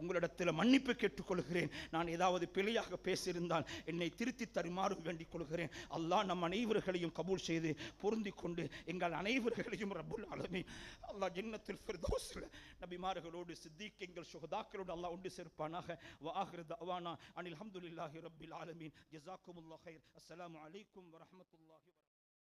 உங்களிடத்தில் மன்னிப்பு கேட்டுக்கொள்கிறேன். நான் ஏதாவது பிழையாக பேசியிருந்தால் என்னை திருத்தி தருமாறும் வேண்டிக் கொள்கிறேன். அல்லாஹ் நம் அனைவர்களையும் கபூல் செய்து பொருந்திக் கொண்டு எங்கள் அனைவர்களையும் ரப்புல் ஆலமீன் அல்லாஹ் ஜன்னத்துல் ஃபிர்தௌஸ்ல நபிமார்களோடு சித்திகீன்கள் ஷுஹதாக்களோடு அல்லாஹ் ஒன்று சேர்ப்பானாக. வ ஆகிரு தஅவானா அனில் ஹம்துலில்லாஹி ரப்பில் ஆலமீன். ஜஸாக்குமுல்லாஹ் கைர். அஸ்ஸலாமு அலைக்கும் வ ரஹ்மத்துல்லாஹி.